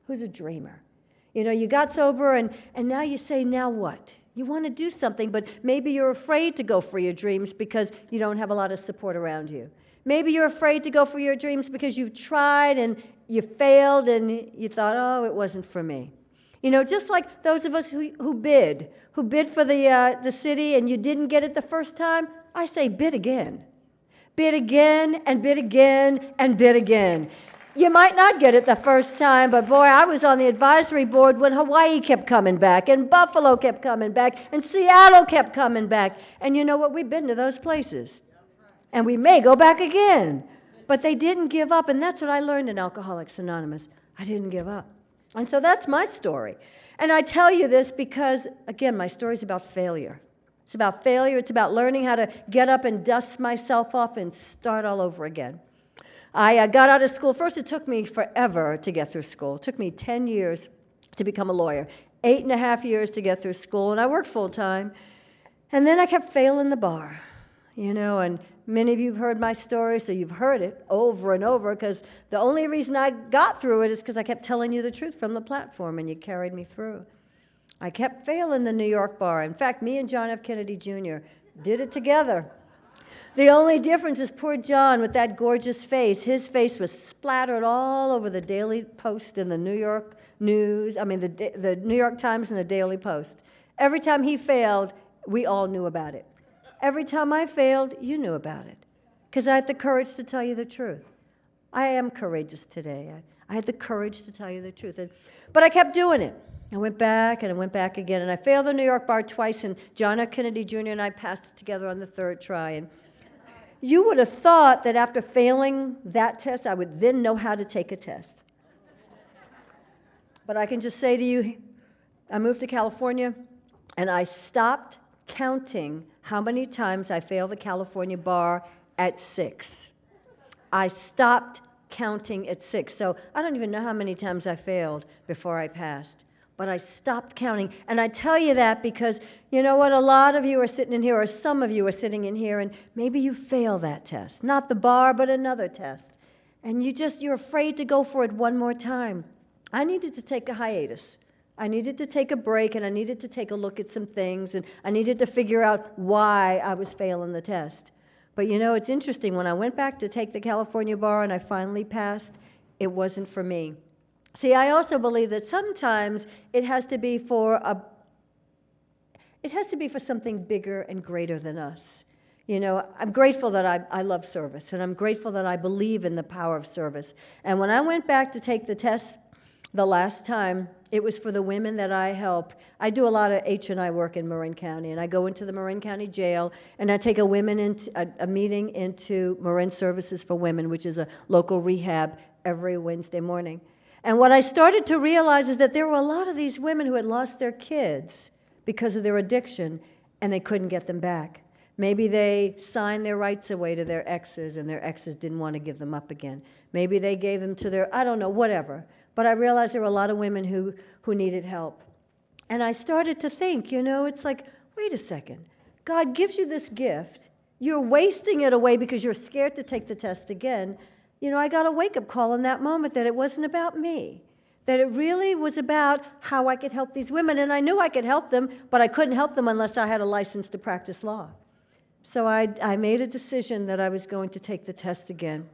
who's a dreamer. You know, you got sober and now you say, now what? You want to do something, but maybe you're afraid to go for your dreams because you don't have a lot of support around you. Maybe you're afraid to go for your dreams because you've tried and you failed and you thought, oh, it wasn't for me. You know, just like those of us who bid for the city and you didn't get it the first time, I say bid again. Bid again and bid again and bid again. You might not get it the first time, but boy, I was on the advisory board when Hawaii kept coming back, and Buffalo kept coming back, and Seattle kept coming back. And you know what? We've been to those places. And we may go back again. But they didn't give up, and that's what I learned in Alcoholics Anonymous. I didn't give up. And so that's my story. And I tell you this because, again, my story is about failure. It's about failure. It's about learning how to get up and dust myself off and start all over again. I got out of school. First, it took me forever to get through school. It took me 10 years to become a lawyer, 8.5 years to get through school, and I worked full-time. And then I kept failing the bar, you know, and many of you have heard my story, so you've heard it over and over, because the only reason I got through it is because I kept telling you the truth from the platform, and you carried me through. I kept failing the New York bar. In fact, me and John F. Kennedy Jr. did it together. The only difference is poor John with that gorgeous face. His face was splattered all over the Daily Post and the New York News, the New York Times and the Daily Post. Every time he failed, we all knew about it. Every time I failed, you knew about it. Because I had the courage to tell you the truth. I am courageous today. I had the courage to tell you the truth. But I kept doing it. I went back and I went back again. And I failed the New York bar twice, and John F. Kennedy Jr. and I passed it together on the third try. And you would have thought that after failing that test, I would then know how to take a test. But I can just say to you, I moved to California, and I stopped counting how many times I failed the California bar at 6. I stopped counting at 6. So I don't even know how many times I failed before I passed. but I stopped counting. And I tell you that because, you know what, a lot of you are sitting in here, or some of you are sitting in here, and maybe you fail that test. Not the bar, but another test. And you're afraid to go for it one more time. I needed to take a hiatus. I needed to take a break, and I needed to take a look at some things, and I needed to figure out why I was failing the test. But you know, it's interesting. When I went back to take the California bar and I finally passed, it wasn't for me. See, I also believe that sometimes it has to be for something bigger and greater than us. You know, I'm grateful that I love service, and I'm grateful that I believe in the power of service. And when I went back to take the test the last time, it was for the women that I help. I do a lot of H&I work in Marin County, and I go into the Marin County Jail, and I take a meeting into Marin Services for Women, which is a local rehab, every Wednesday morning. And what I started to realize is that there were a lot of these women who had lost their kids because of their addiction, and they couldn't get them back. Maybe they signed their rights away to their exes, and their exes didn't want to give them up again. Maybe they gave them to their, I don't know, whatever. But I realized there were a lot of women who needed help. And I started to think, you know, it's like, wait a second. God gives you this gift. You're wasting it away because you're scared to take the test again. You know, I got a wake-up call in that moment that it wasn't about me, that it really was about how I could help these women. And I knew I could help them, but I couldn't help them unless I had a license to practice law. So I made a decision that I was going to take the test again.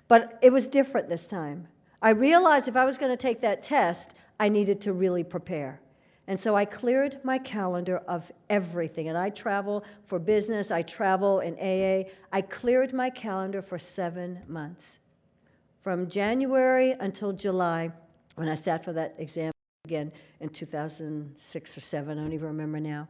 But it was different this time. I realized if I was going to take that test, I needed to really prepare. And so I cleared my calendar of everything. And I travel for business. I travel in AA. I cleared my calendar for 7 months. From January until July, when I sat for that exam again in 2006 or 7, I don't even remember now.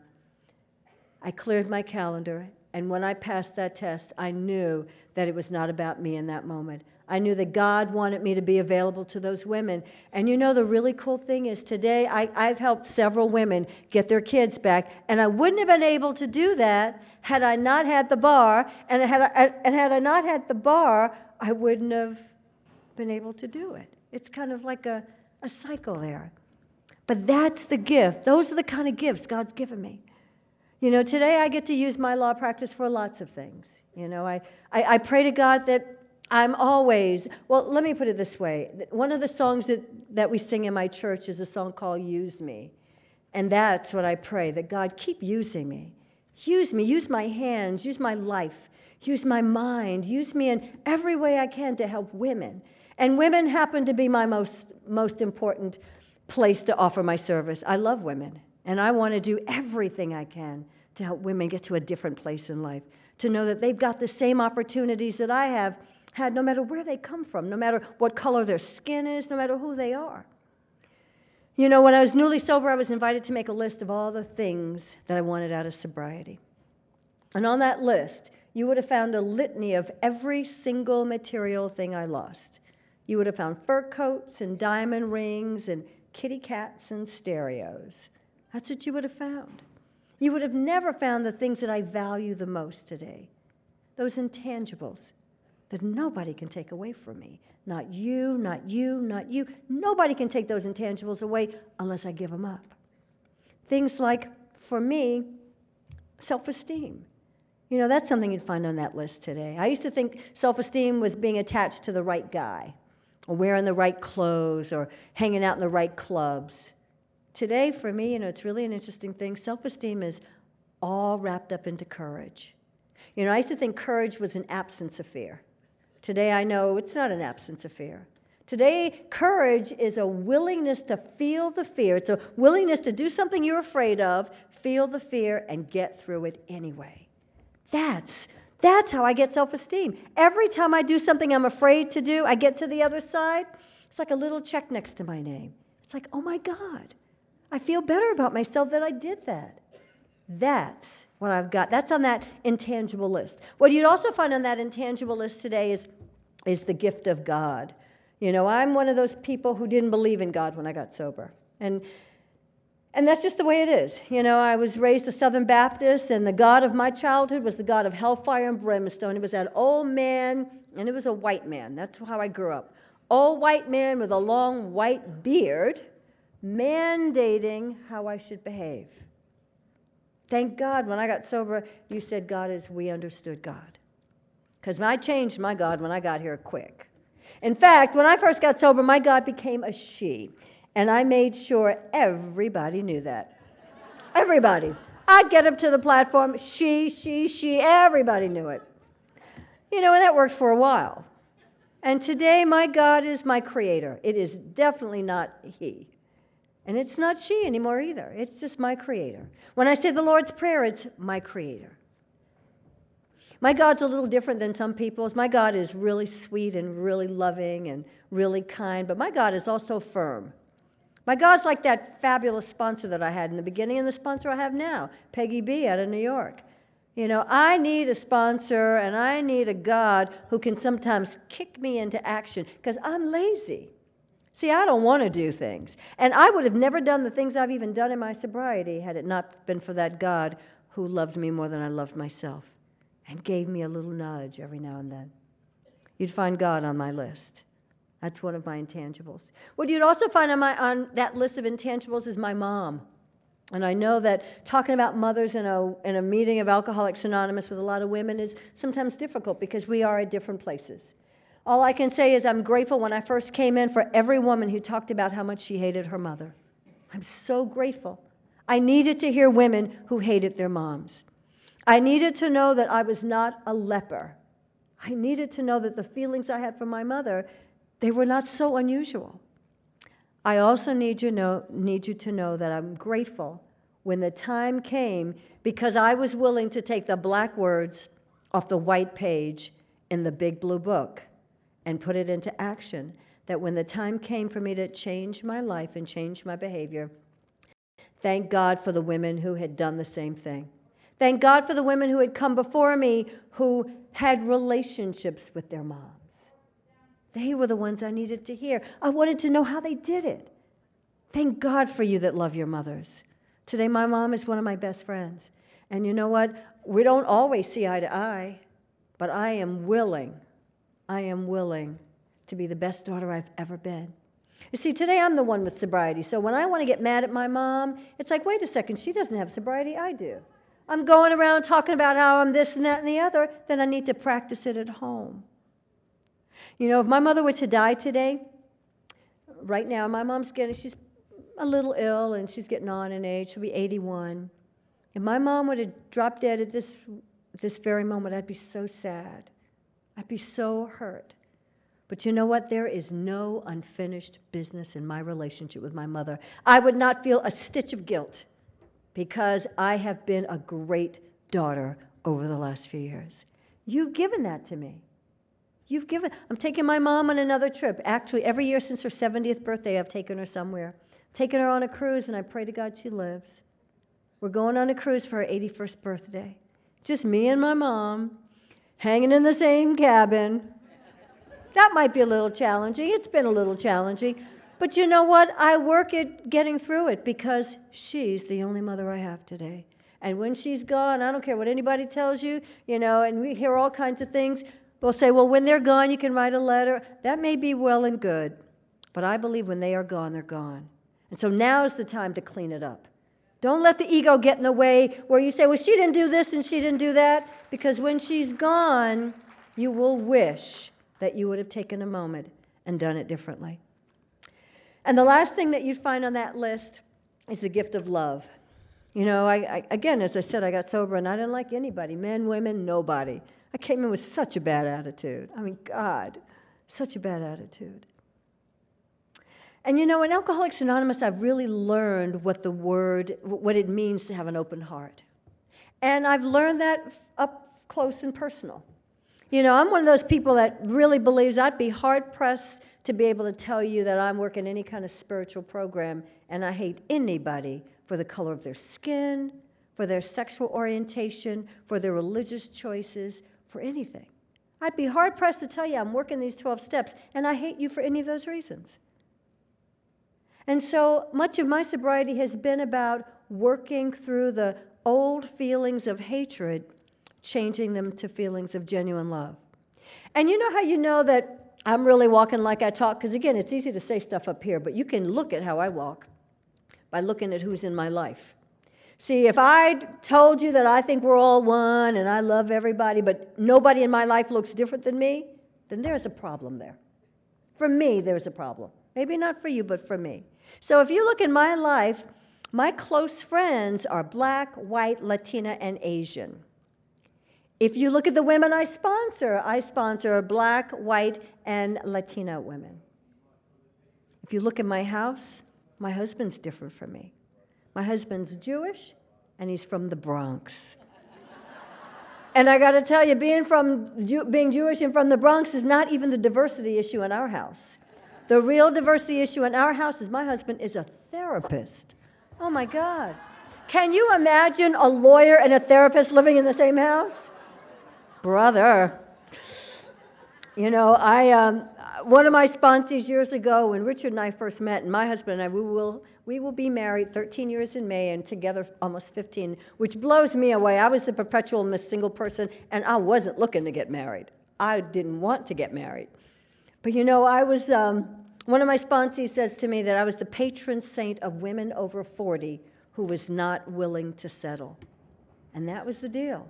I cleared my calendar. And when I passed that test, I knew that it was not about me in that moment. I knew that God wanted me to be available to those women. And you know, the really cool thing is today I've helped several women get their kids back, and I wouldn't have been able to do that had I not had the bar, and had I not had the bar, I wouldn't have been able to do it. It's kind of like a cycle there. But that's the gift. Those are the kind of gifts God's given me. You know, today I get to use my law practice for lots of things. You know, I pray to God that I'm always, well, let me put it this way. One of the songs that we sing in my church is a song called Use Me. And that's what I pray, that God keep using me. Use me, use my hands, use my life, use my mind, use me in every way I can to help women. And women happen to be my most important place to offer my service. I love women, and I want to do everything I can to help women get to a different place in life, to know that they've got the same opportunities that I have had, no matter where they come from, no matter what color their skin is, no matter who they are. You know, when I was newly sober, I was invited to make a list of all the things that I wanted out of sobriety. And on that list, you would have found a litany of every single material thing I lost. You would have found fur coats and diamond rings and kitty cats and stereos. That's what you would have found. You would have never found the things that I value the most today, those intangibles that nobody can take away from me. Not you, not you, not you. Nobody can take those intangibles away unless I give them up. Things like, for me, self-esteem. You know, that's something you'd find on that list today. I used to think self-esteem was being attached to the right guy, or wearing the right clothes, or hanging out in the right clubs. Today, for me, you know, it's really an interesting thing. Self-esteem is all wrapped up into courage. You know, I used to think courage was an absence of fear. Today I know it's not an absence of fear. Today, courage is a willingness to feel the fear. It's a willingness to do something you're afraid of, feel the fear, and get through it anyway. That's how I get self-esteem. Every time I do something I'm afraid to do, I get to the other side, it's like a little check next to my name. It's like, oh my God, I feel better about myself that I did that. That's what I've got. That's on that intangible list. What you'd also find on that intangible list today is the gift of God. You know, I'm one of those people who didn't believe in God when I got sober. And that's just the way it is. You know, I was raised a Southern Baptist, and the God of my childhood was the God of hellfire and brimstone. It was that old man, and it was a white man. That's how I grew up. Old white man with a long white beard, mandating how I should behave. Thank God when I got sober, you said we understood God. Because I changed my God when I got here quick. In fact, when I first got sober, my God became a she. And I made sure everybody knew that. Everybody. I'd get up to the platform, she, everybody knew it. And that worked for a while. And today, my God is my creator. It is definitely not he. And it's not she anymore either. It's just my creator. When I say the Lord's Prayer, it's my creator. My God's a little different than some people's. My God is really sweet and really loving and really kind, but my God is also firm. My God's like that fabulous sponsor that I had in the beginning and the sponsor I have now, Peggy B. out of New York. I need a sponsor and I need a God who can sometimes kick me into action because I'm lazy. See, I don't want to do things. And I would have never done the things I've even done in my sobriety had it not been for that God who loved me more than I loved myself and gave me a little nudge every now and then. You'd find God on my list. That's one of my intangibles. What you'd also find on that list of intangibles is my mom. And I know that talking about mothers in a meeting of Alcoholics Anonymous with a lot of women is sometimes difficult because we are at different places. All I can say is I'm grateful when I first came in for every woman who talked about how much she hated her mother. I'm so grateful. I needed to hear women who hated their moms. I needed to know that I was not a leper. I needed to know that the feelings I had for my mother, they were not so unusual. I also need you to know that I'm grateful when the time came because I was willing to take the black words off the white page in the big blue book and put it into action, that when the time came for me to change my life and change my behavior, thank God for the women who had done the same thing. Thank God for the women who had come before me who had relationships with their moms. They were the ones I needed to hear. I wanted to know how they did it. Thank God for you that love your mothers. Today, my mom is one of my best friends. And you know what? We don't always see eye to eye, but I am willing to be the best daughter I've ever been. You see, today I'm the one with sobriety. So when I want to get mad at my mom, it's like, wait a second, she doesn't have sobriety, I do. I'm going around talking about how I'm this and that and the other, then I need to practice it at home. If my mother were to die today, right now, my mom's she's a little ill and she's getting on in age. She'll be 81. If my mom were to drop dead at this very moment, I'd be so sad. I'd be so hurt. But you know what? There is no unfinished business in my relationship with my mother. I would not feel a stitch of guilt because I have been a great daughter over the last few years. You've given that to me. I'm taking my mom on another trip. Actually, every year since her 70th birthday, I've taken her somewhere. Taken her on a cruise, and I pray to God she lives. We're going on a cruise for her 81st birthday. Just me and my mom, hanging in the same cabin. That might be a little challenging. It's been a little challenging. But you know what? I work at getting through it because she's the only mother I have today. And when she's gone, I don't care what anybody tells you, and we hear all kinds of things. They'll say, well, when they're gone, you can write a letter. That may be well and good. But I believe when they are gone, they're gone. And so now is the time to clean it up. Don't let the ego get in the way where you say, well, she didn't do this and she didn't do that. Because when she's gone, you will wish that you would have taken a moment and done it differently. And the last thing that you'd find on that list is the gift of love. Again, as I said, I got sober and I didn't like anybody, men, women, nobody. I came in with such a bad attitude. God, such a bad attitude. And in Alcoholics Anonymous, I've really learned what it means to have an open heart. And I've learned that up close and personal. I'm one of those people that really believes I'd be hard-pressed to be able to tell you that I'm working any kind of spiritual program, and I hate anybody for the color of their skin, for their sexual orientation, for their religious choices, for anything. I'd be hard-pressed to tell you I'm working these 12 steps, and I hate you for any of those reasons. And so much of my sobriety has been about working through the old feelings of hatred, changing them to feelings of genuine love. And you know how you know that I'm really walking like I talk? Because again, it's easy to say stuff up here, but you can look at how I walk. by looking at who's in my life. See, if I told you that I think we're all one and I love everybody, but nobody in my life looks different than me, then there's a problem there. For me, there's a problem. Maybe not for you, but for me. So if you look in my life, my close friends are black, white, Latina, and Asian. If you look at the women I sponsor black, white, and Latina women. If you look at my house, my husband's different from me. My husband's Jewish, and he's from the Bronx. And I got to tell you, being Jewish and from the Bronx is not even the diversity issue in our house. The real diversity issue in our house is my husband is a therapist. Oh, my God. Can you imagine a lawyer and a therapist living in the same house? Brother. You know, one of my sponsees years ago, when Richard and I first met, and my husband and I, we will be married 13 years in May and together almost 15, which blows me away. I was the perpetual single person, and I wasn't looking to get married. I didn't want to get married. But you know, one of my sponsees says to me that I was the patron saint of women over 40 who was not willing to settle. And that was the deal.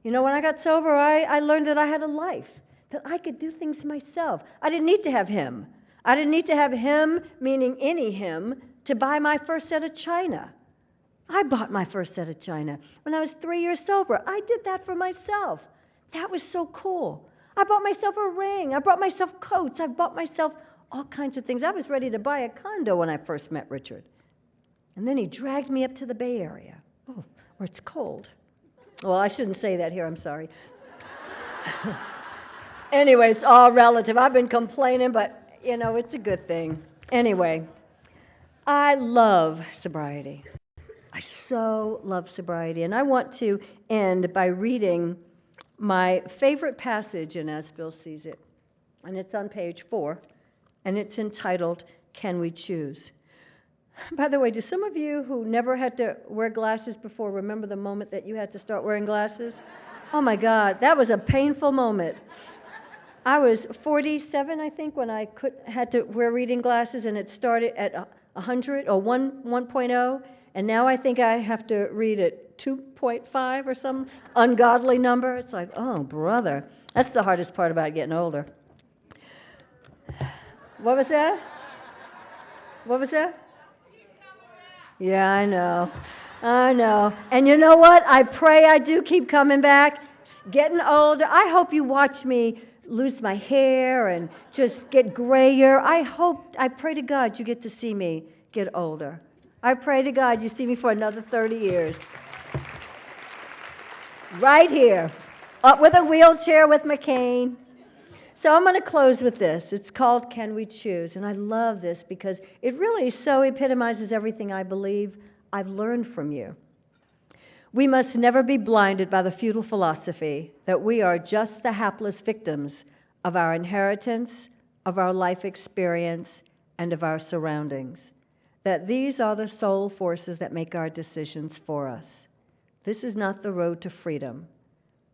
You know, when I got sober, I learned that I had a life, that I could do things myself. I didn't need to have him. I didn't need to have him, meaning any him, to buy my first set of china. I bought my first set of china when I was 3 years sober. I did that for myself. That was so cool. I bought myself a ring. I bought myself coats. I bought myself all kinds of things. I was ready to buy a condo when I first met Richard. And then he dragged me up to the Bay Area, where it's cold. Well, I shouldn't say that here. I'm sorry. Anyway, it's all relative. I've been complaining, but, you know, it's a good thing. Anyway, I love sobriety. I so love sobriety. And I want to end by reading my favorite passage in As Bill Sees It. And it's on page 4. And it's entitled, Can We Choose? By the way, do some of you who never had to wear glasses before remember the moment that you had to start wearing glasses? Oh, my God, that was a painful moment. I was 47, I think, when I had to wear reading glasses, and it started at 100 or 1.0, and now I think I have to read at 2.5 or some ungodly number. It's like, oh, brother. That's the hardest part about getting older. What was that? What was that? Yeah, I know. And you know what? I pray I do keep coming back. Getting older. I hope you watch me lose my hair and just get grayer. I pray to God you get to see me get older. I pray to God you see me for another 30 years. Right here. Up with a wheelchair with my cane. So I'm going to close with this. It's called Can We Choose? And I love this because it really so epitomizes everything I believe I've learned from you. We must never be blinded by the futile philosophy that we are just the hapless victims of our inheritance, of our life experience, and of our surroundings. That these are the sole forces that make our decisions for us. This is not the road to freedom.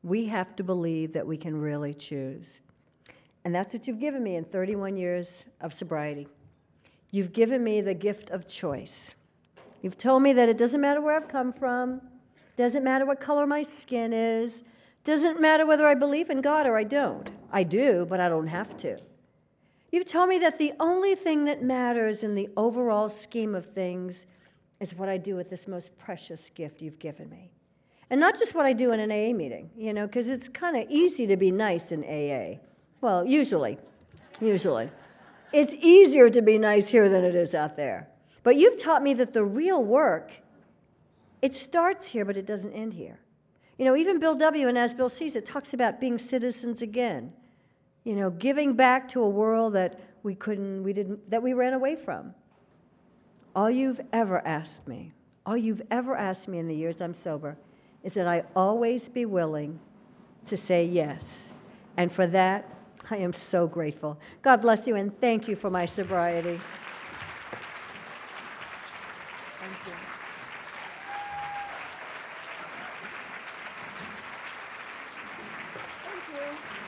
We have to believe that we can really choose. And that's what you've given me in 31 years of sobriety. You've given me the gift of choice. You've told me that it doesn't matter where I've come from, doesn't matter what color my skin is, doesn't matter whether I believe in God or I don't. I do, but I don't have to. You've told me that the only thing that matters in the overall scheme of things is what I do with this most precious gift you've given me. And not just what I do in an AA meeting, you know, because it's kind of easy to be nice in AA. Well, usually. It's easier to be nice here than it is out there. But you've taught me that the real work, it starts here, but it doesn't end here. You know, even Bill W. and As Bill Sees It talks about being citizens again. You know, giving back to a world that we ran away from. All you've ever asked me in the years I'm sober, is that I always be willing to say yes. And for that, I am so grateful. God bless you, and thank you for my sobriety. Thank you. Thank you.